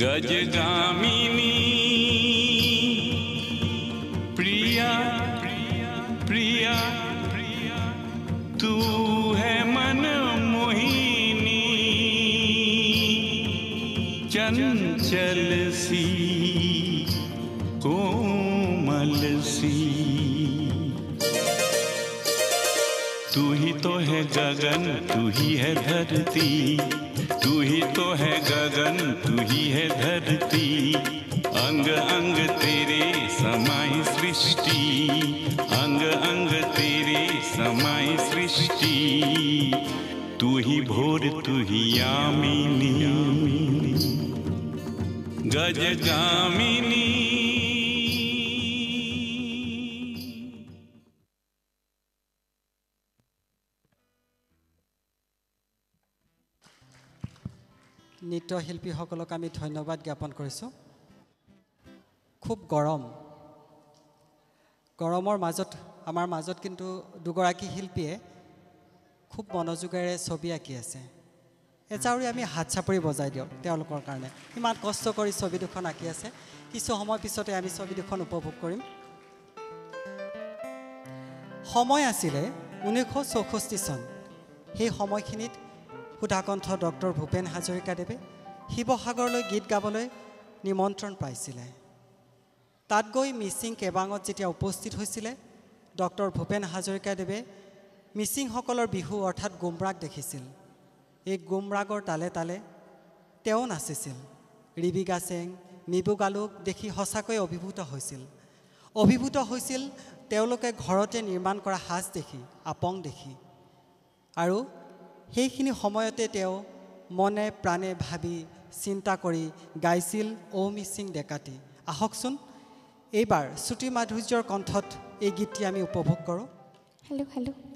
गजगामिनी प्रिया प्रिया तू है मन मोहिनी चंचल सी कोमल सी तू ही तो है गगन तू ही है धरती तू ही तो है गगन तू ही है धरती अंग अंग तेरे समाई सृष्टि अंग अंग तेरे समाई सृष्टि तू ही भोर तू ही यामिनी गजगामिनी নৃত্যশিল্পীসকলক আমি ধন্যবাদ জ্ঞাপন কৰিছোঁ খুব গৰমৰ মাজত আমাৰ মাজত কিন্তু দুগৰাকী শিল্পীয়ে খুব মনোযোগেৰে ছবি আঁকি আছে এজাউৰি আমি হাত চাপৰি বজাই দিওঁ তেওঁলোকৰ কাৰণে ইমান কষ্ট কৰি ছবি দুখন আঁকি আছে কিছু সময় পিছতে আমি ছবি দুখন উপভোগ কৰিম সময় আছিলে 1964 চন সেই সময়খিনিত সুধাকণ্ঠ ডক্টৰ ভূপেন হাজৰিকাদেৱে শিৱসাগৰলৈ গীত গাবলৈ নিমন্ত্ৰণ পাইছিলে তাত গৈ মিচিং কেবাঙত যেতিয়া উপস্থিত হৈছিলে ডক্টৰ ভূপেন হাজৰিকাদেৱে মিচিংসকলৰ বিহু অৰ্থাৎ গুমৰাগ দেখিছিল এই গুমৰাগৰ তালে তালে তেওঁ নাচিছিল ৰিবি গাছেং মিবু গালুক দেখি সঁচাকৈ অভিভূত হৈছিল তেওঁলোকে ঘৰতে নিৰ্মাণ কৰা সাজ দেখি আপং দেখি আৰু সেইখিনি সময়তে তেওঁ মনে প্ৰাণে ভাবি চিন্তা কৰি গাইছিল ও মিচিং ডেকাতি আহকচোন এইবাৰ শ্ৰুতি মাধুৰ্যৰ কণ্ঠত এই গীতটি আমি উপভোগ কৰোঁ হেল্ল' হেল্ল'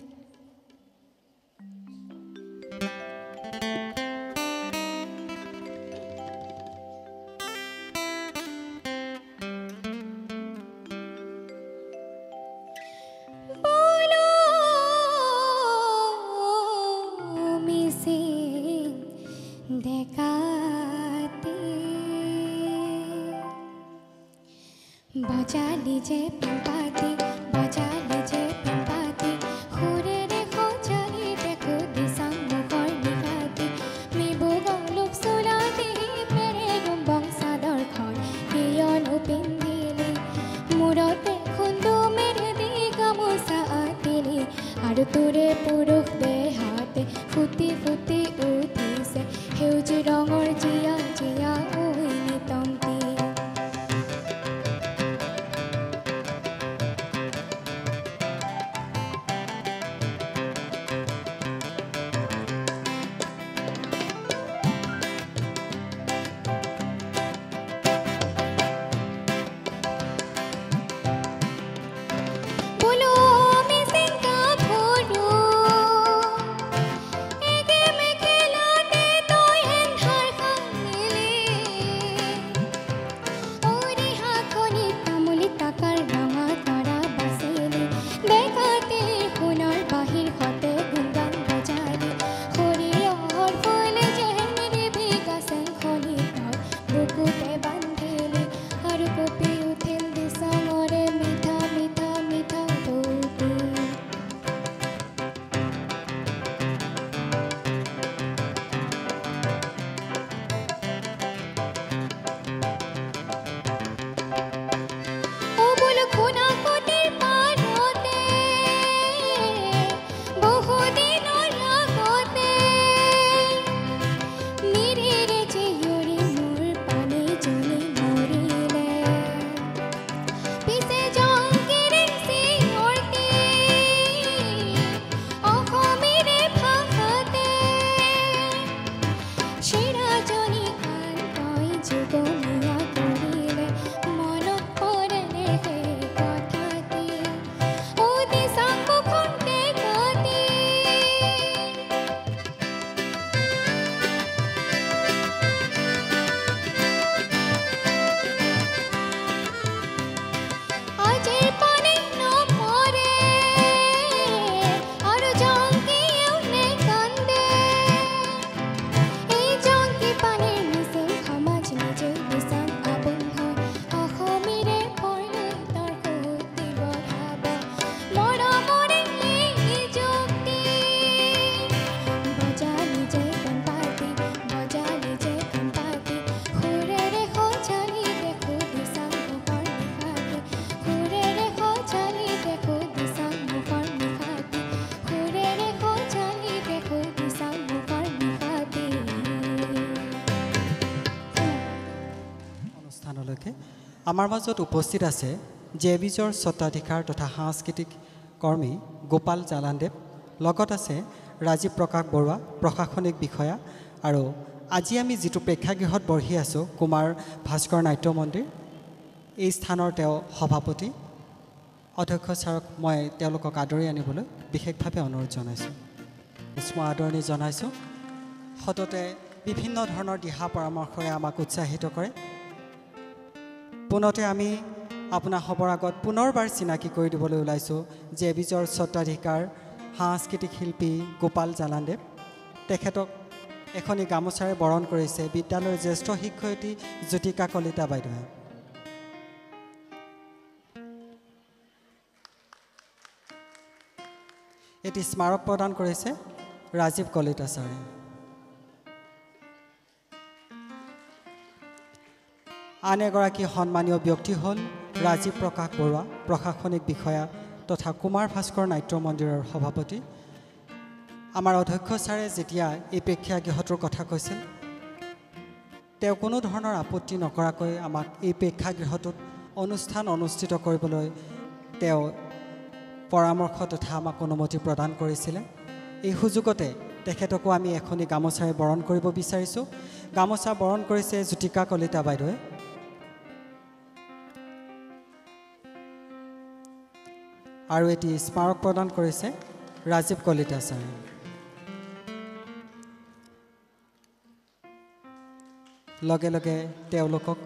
लीजे पिंपाती बजा लीजे पिंपाती खुरे रे खोजाली देखो दिशा मुखर निकाती मी बुगलुक सुलाती मेरे रुंबंग सादर खर कियनु पिंधिली मुरते खुंदु मेरे दी गामोसा आतिली आरु तुरे पुरुष देहाते फुटी फुटी उठिसे সেউজ ৰঙৰ জিয়া জিয়া ঐ নিতন্তি আমাৰ মাজত উপস্থিত আছে জেবিজৰ স্বত্বাধিকাৰ তথা সাংস্কৃতিক কৰ্মী গোপাল জালানদেৱ লগত আছে ৰাজীৱ প্ৰকাশ বৰুৱা প্ৰশাসনিক বিষয়া আৰু আজি আমি যিটো প্ৰেক্ষাগৃহত বহি আছোঁ কুমাৰ ভাস্কৰ নাট্য মন্দিৰ এই স্থানৰ তেওঁ সভাপতি অধ্যক্ষ ছাৰক মই তেওঁলোকক আদৰি আনিবলৈ বিশেষভাৱে অনুৰোধ জনাইছোঁ স্ম আদৰণি জনাইছোঁ সততে বিভিন্ন ধৰণৰ দিহা পৰামৰ্শৰে আমাক উৎসাহিত কৰে পুনতে আমি আপোনাৰ সবৰ আগত পুনৰবাৰ চিনাকি কৰি দিবলৈ ওলাইছোঁ জেবিজৰ স্বত্বাধিকাৰ সাংস্কৃতিক শিল্পী গোপাল জালানদেৱ তেখেতক এখনি গামোচাৰে বৰণ কৰিছে বিদ্যালয়ৰ জ্যেষ্ঠ শিক্ষয়িত্ৰী জ্যোতিকা কলিতা বাইদেৱে এটি স্মাৰক প্ৰদান কৰিছে ৰাজীৱ কলিতা ছাৰে আন এগৰাকী সন্মানীয় ব্যক্তি হ'ল ৰাজীৱ প্ৰকাশ বৰুৱা প্ৰশাসনিক বিষয়া তথা কুমাৰ ভাস্কৰ নাট্য মন্দিৰৰ সভাপতি আমাৰ অধ্যক্ষ ছাৰে যেতিয়া এই প্ৰেক্ষাগৃহটোৰ কথা কৈছিল তেওঁ কোনো ধৰণৰ আপত্তি নকৰাকৈ আমাক এই প্ৰেক্ষাগৃহটোত অনুষ্ঠান অনুষ্ঠিত কৰিবলৈ তেওঁ পৰামৰ্শ তথা আমাক অনুমতি প্ৰদান কৰিছিলে এই সুযোগতে তেখেতকো আমি এখনি গামোচাৰে বৰণ কৰিব বিচাৰিছোঁ গামোচা বৰণ কৰিছে জ্যোতিকা কলিতা বাইদেৱে আৰু এটি স্মাৰক প্ৰদান কৰিছে ৰাজীৱ কলিতা ছাৰে লগে লগে তেওঁলোকক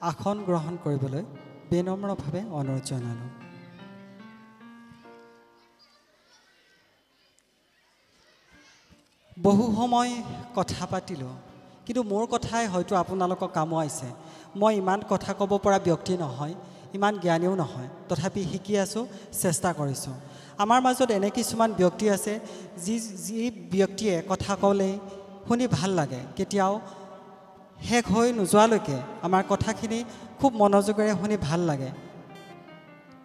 আসন গ্ৰহণ কৰিবলৈ বিনম্ৰভাৱে অনুৰোধ জনালোঁ বহু সময় কথা পাতিলোঁ কিন্তু মোৰ কথাই হয়তো আপোনালোকক কামুৱাইছে মই ইমান কথা ক'ব পৰা ব্যক্তি নহয় ইমান জ্ঞানীও নহয়, তথাপি শিকি আছোঁ, চেষ্টা কৰিছোঁ। আমাৰ মাজত এনে কিছুমান ব্যক্তি আছে যি ব্যক্তিয়ে কথা ক'লেই শুনি ভাল লাগে, কেতিয়াও শেষ হৈ নোযোৱালৈকে আমাৰ কথাখিনি খুব মনোযোগেৰে শুনি ভাল লাগে।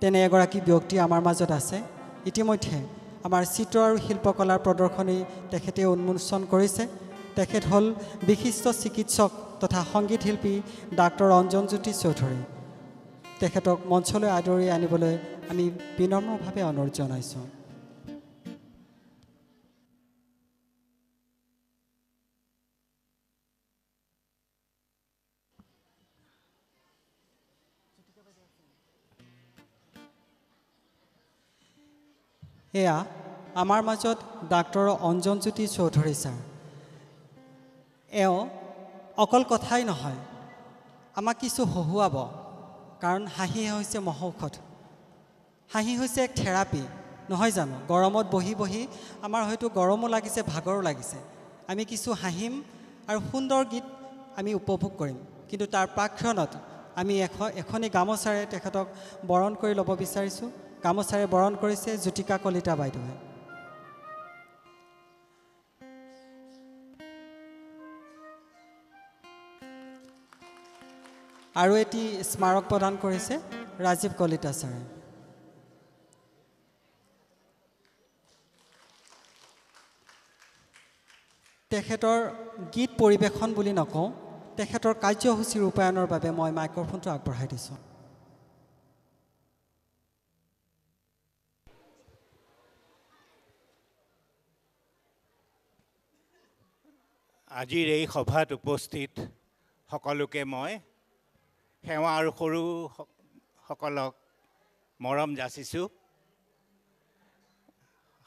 তেনে এগৰাকী ব্যক্তি আমাৰ মাজত আছে। ইতিমধ্যে আমাৰ চিত্ৰ আৰু শিল্পকলাৰ প্ৰদৰ্শনী তেখেতে উন্মোচন কৰিছে। তেখেত হ'ল বিশিষ্ট চিকিৎসক তথা সংগীত শিল্পী ডাক্তৰ অঞ্জনজ্যোতি চৌধুৰী। তেখেতক মঞ্চলৈ আদৰি আনিবলৈ আমি বিনম্ৰভাৱে অনুৰোধ জনাইছোঁ। এয়া আমাৰ মাজত ডাক্তৰ অঞ্জনজ্যোতি চৌধুৰী ছাৰ। এওঁ অকল কথাই নহয়, আমাক কিছু হহুৱাব, কাৰণ হাঁহি হৈছে মহৌষধ। হাঁহি হৈছে এক থেৰাপি, নহয় জানো? গৰমত বহি বহি আমাৰ হয়তো গৰমো লাগিছে, ভাগৰো লাগিছে, আমি কিছু হাঁহিম আৰু সুন্দৰ গীত আমি উপভোগ কৰিম। কিন্তু তাৰ প্ৰাক্ষণত আমি এখনি গামোচাৰে তেখেতক বৰণ কৰি ল'ব বিচাৰিছোঁ। গামোচাৰে বৰণ কৰিছে জ্যোতিকা কলিতা বাইদেৱে। আৰু এটি স্মাৰক প্ৰদান কৰিছে ৰাজীৱ কলিতা ছাৰে। তেখেতৰ গীত পৰিৱেশন বুলি নকওঁ, তেখেতৰ কাৰ্যসূচী ৰূপায়ণৰ বাবে মই মাইক্ৰফোনটো আগবঢ়াই দিছোঁ। আজিৰ এই সভাত উপস্থিত সকলোকে মই সেৱা আৰু সৰুসকলক মৰম যাচিছোঁ।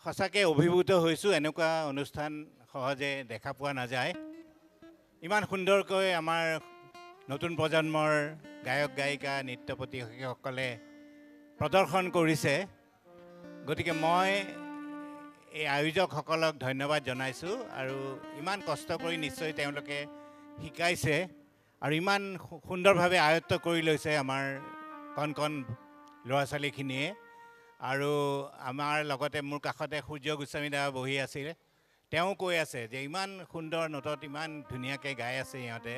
সঁচাকৈ অভিভূত হৈছোঁ, এনেকুৱা অনুষ্ঠান সহজে দেখা পোৱা নাযায়। ইমান সুন্দৰকৈ আমাৰ নতুন প্ৰজন্মৰ গায়ক গায়িকা নৃত্য প্ৰতিযোগীসকলে প্ৰদৰ্শন কৰিছে। গতিকে মই এই আয়োজকসকলক ধন্যবাদ জনাইছোঁ। আৰু ইমান কষ্ট কৰি নিশ্চয় তেওঁলোকে শিকাইছে আৰু ইমান সুন্দৰভাৱে আয়ত্ত কৰি লৈছে আমাৰ কণ কণ ল'ৰা ছোৱালীখিনিয়ে। আৰু আমাৰ লগতে মোৰ কাষতে সূৰ্য গোস্বামী দা বহি আছিল, তেওঁ কৈ আছে যে ইমান সুন্দৰ নোটত ইমান ধুনীয়াকৈ গাই আছে সিহঁতে,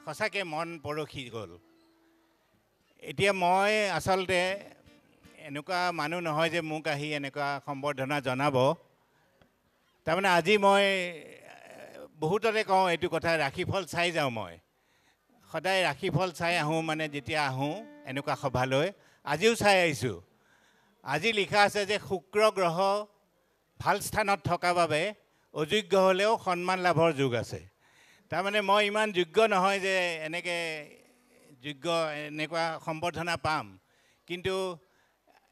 সঁচাকৈ মন পৰখি গ'ল। এতিয়া মই আচলতে এনেকুৱা মানুহ নহয় যে মোক আহি এনেকুৱা সম্বৰ্ধনা জনাব। তাৰমানে আজি মই বহুততে কওঁ এইটো কথা, ৰাশিফল চাই যাওঁ। মই সদায় ৰাশিফল চাই আহোঁ, মানে যেতিয়া আহোঁ এনেকুৱা সভালৈ, আজিও চাই আহিছোঁ। আজি লিখা আছে যে শুক্ৰ গ্ৰহ ভাল স্থানত থকা বাবে অযোগ্য হ'লেও সন্মান লাভৰ যোগ আছে। তাৰমানে মই ইমান যোগ্য নহয় যে এনেকুৱা সম্বৰ্ধনা পাম। কিন্তু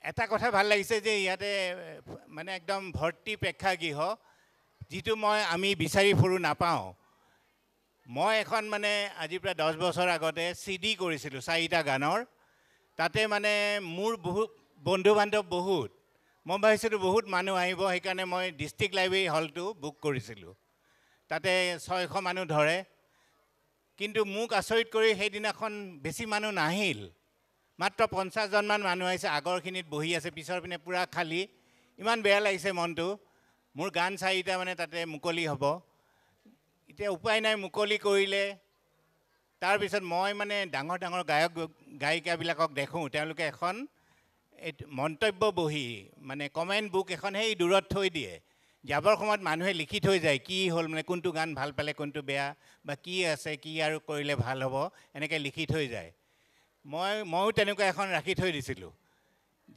এটা কথা ভাল লাগিছে যে ইয়াতে মানে একদম ভৰ্তি প্ৰেক্ষাগৃহ, যিটো আমি বিচাৰি ফুৰো নাপাওঁ। মই এখন মানে আজি প্ৰায় 10 বছৰ আগতে CD কৰিছিলোঁ 4টা গানৰ। তাতে মানে মোৰ বহুত বন্ধু বান্ধৱ বহুত, মই ভাবিছিলোঁ বহুত মানুহ আহিব, সেইকাৰণে মই ডিষ্ট্ৰিক্ট লাইব্ৰেৰী হলটো বুক কৰিছিলোঁ। তাতে 600 মানুহ ধৰে। কিন্তু মোক আচৰিত কৰি সেইদিনাখন বেছি মানুহ নাহিল, মাত্ৰ 50জনমান মানুহ আহিছে। আগৰখিনিত বহি আছে, পিছৰ পিনে পূৰা খালী। ইমান বেয়া লাগিছে মনটো। মোৰ গান 4টা মানে তাতে মুকলি হ'ব। এতিয়া উপায় নাই, মুকলি কৰিলে। তাৰপিছত মই মানে ডাঙৰ ডাঙৰ গায়ক গায়িকাবিলাকক দেখোঁ, তেওঁলোকে এখন মন্তব্য বহি মানে কমেণ্ট বুক এখন সেই দূৰত থৈ দিয়ে। যাবৰ সময়ত মানুহে লিখি থৈ যায় কি হ'ল, মানে কোনটো গান ভাল পালে, কোনটো বেয়া, বা কি আছে, কি আৰু কৰিলে ভাল হ'ব, এনেকৈ লিখি থৈ যায়। ময়ো তেনেকুৱা এখন ৰাখি থৈ দিছিলোঁ।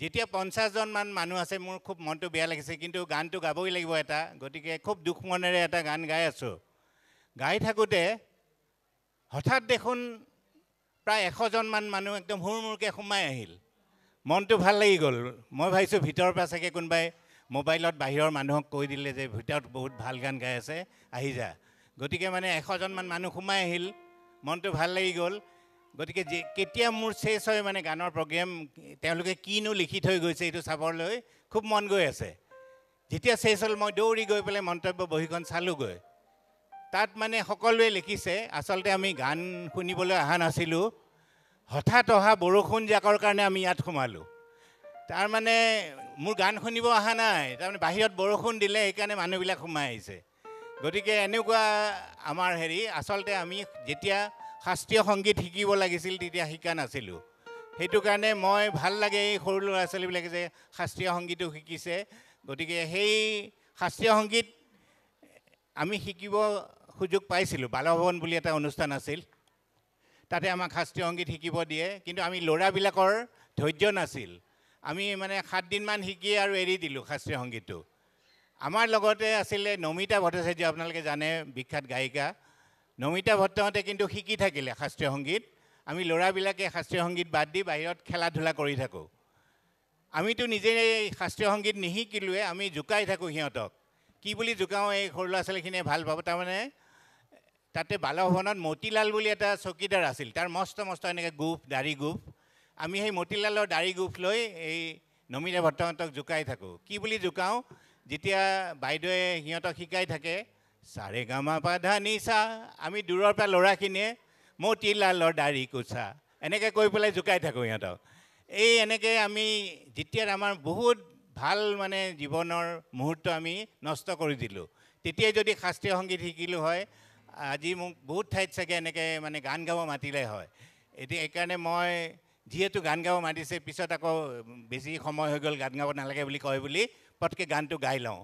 যেতিয়া 50জনমান মানুহ আছে, মোৰ খুব মনটো বেয়া লাগিছে, কিন্তু গানটো গাবই লাগিব এটা। গতিকে খুব দুখ মনেৰে এটা গান গাই আছোঁ। গাই থাকোঁতে হঠাৎ দেখোন প্ৰায় 100জনমান মানুহ একদম হুৰমুৰকৈ সোমাই আহিল। মনটো ভাল লাগি গ'ল। মই ভাবিছোঁ ভিতৰৰ পৰা চাগে কোনোবাই মোবাইলত বাহিৰৰ মানুহক কৈ দিলে যে ভিতৰত বহুত ভাল গান গাই আছে, আহি যা। গতিকে মানে 100জনমান মানুহ সোমাই আহিল, মনটো ভাল লাগি গ'ল। গতিকে কেতিয়া মোৰ শেষ হয় মানে গানৰ প্ৰগ্ৰেম, তেওঁলোকে কিনো লিখি থৈ গৈছে এইটো চাবলৈ খুব মন গৈ আছে। যেতিয়া শেষ হ'ল, মই দৌৰি গৈ পেলাই মন্তব্য বহীখন চালোঁগৈ। তাত মানে সকলোৱে লিখিছে, আচলতে আমি গান শুনিবলৈ অহা নাছিলোঁ, হঠাৎ অহা বৰষুণ জাকৰ কাৰণে আমি ইয়াত সোমালোঁ তাৰমানে মোৰ গান শুনিব অহা নাই তাৰমানে বাহিৰত বৰষুণ দিলে সেইকাৰণে মানুহবিলাক সোমাই আহিছে গতিকে এনেকুৱা আমাৰ হেৰি আচলতে আমি যেতিয়া শাস্ত্ৰীয় সংগীত শিকিব লাগিছিল তেতিয়া শিকা নাছিলোঁ সেইটো কাৰণে মই ভাল লাগে এই সৰু ল'ৰা ছোৱালীবিলাকে যে শাস্ত্ৰীয় সংগীতো শিকিছে গতিকে সেই শাস্ত্ৰীয় সংগীত আমি শিকিব সুযোগ পাইছিলোঁ বালভৱন বুলি এটা অনুষ্ঠান আছিল তাতে আমাক শাস্ত্ৰীয় সংগীত শিকিব দিয়ে কিন্তু আমি ল'ৰাবিলাকৰ ধৈৰ্য নাছিল আমি মানে 7 দিনমান শিকি আৰু এৰি দিলোঁ শাস্ত্ৰীয় সংগীতটো আমাৰ লগতে আছিলে নমিতা ভট্টাচাৰ্য আপোনালোকে জানে বিখ্যাত গায়িকা নমিতা ভট্টাহঁতে কিন্তু শিকি থাকিলে শাস্ত্ৰীয় সংগীত আমি ল'ৰাবিলাকে শাস্ত্ৰীয় সংগীত বাদ দি বাহিৰত খেলা ধূলা কৰি থাকোঁ আমিতো নিজে শাস্ত্ৰীয় সংগীত নিশিকিলোৱে আমি জোকাই থাকোঁ সিহঁতক কি বুলি জোকাওঁ এই সৰু ল'ৰা ছোৱালীখিনিয়ে ভাল পাব তাৰমানে তাতে বালভৱনত মতিলাল বুলি এটা চকীদাৰ আছিল তাৰ মস্ত মস্ত এনেকৈ গোফ দাড়ি গোফ আমি সেই মতিলালৰ দাড়ি গোফ লৈ এই নমিতা ভট্টাহঁতক জোকাই থাকোঁ কি বুলি জোকাওঁ যেতিয়া বাইদেৱে সিহঁতক শিকাই থাকে চাৰে গামা পা ধা নিচা আমি দূৰৰ পৰা ল'ৰাখিনিয়ে মতিলালৰ দাড়ি কোচা এনেকৈ কৈ পেলাই জোকাই থাকোঁ সিহঁতক এই এনেকৈ আমি যেতিয়াৰ আমাৰ বহুত ভাল মানে জীৱনৰ মুহূৰ্ত আমি নষ্ট কৰি দিলোঁ তেতিয়াই যদি শাস্ত্ৰীয় সংগীত শিকিলোঁ হয় আজি মোক বহুত ঠাইত চাগে এনেকৈ মানে গান গাব মাতিলে হয় এতিয়া এইকাৰণে মই যিহেতু গান গাব মাতিছে পিছত আকৌ বেছি সময় হৈ গ'ল গান গাব নালাগে বুলি কয় বুলি পটকৈ গানটো গাই লওঁ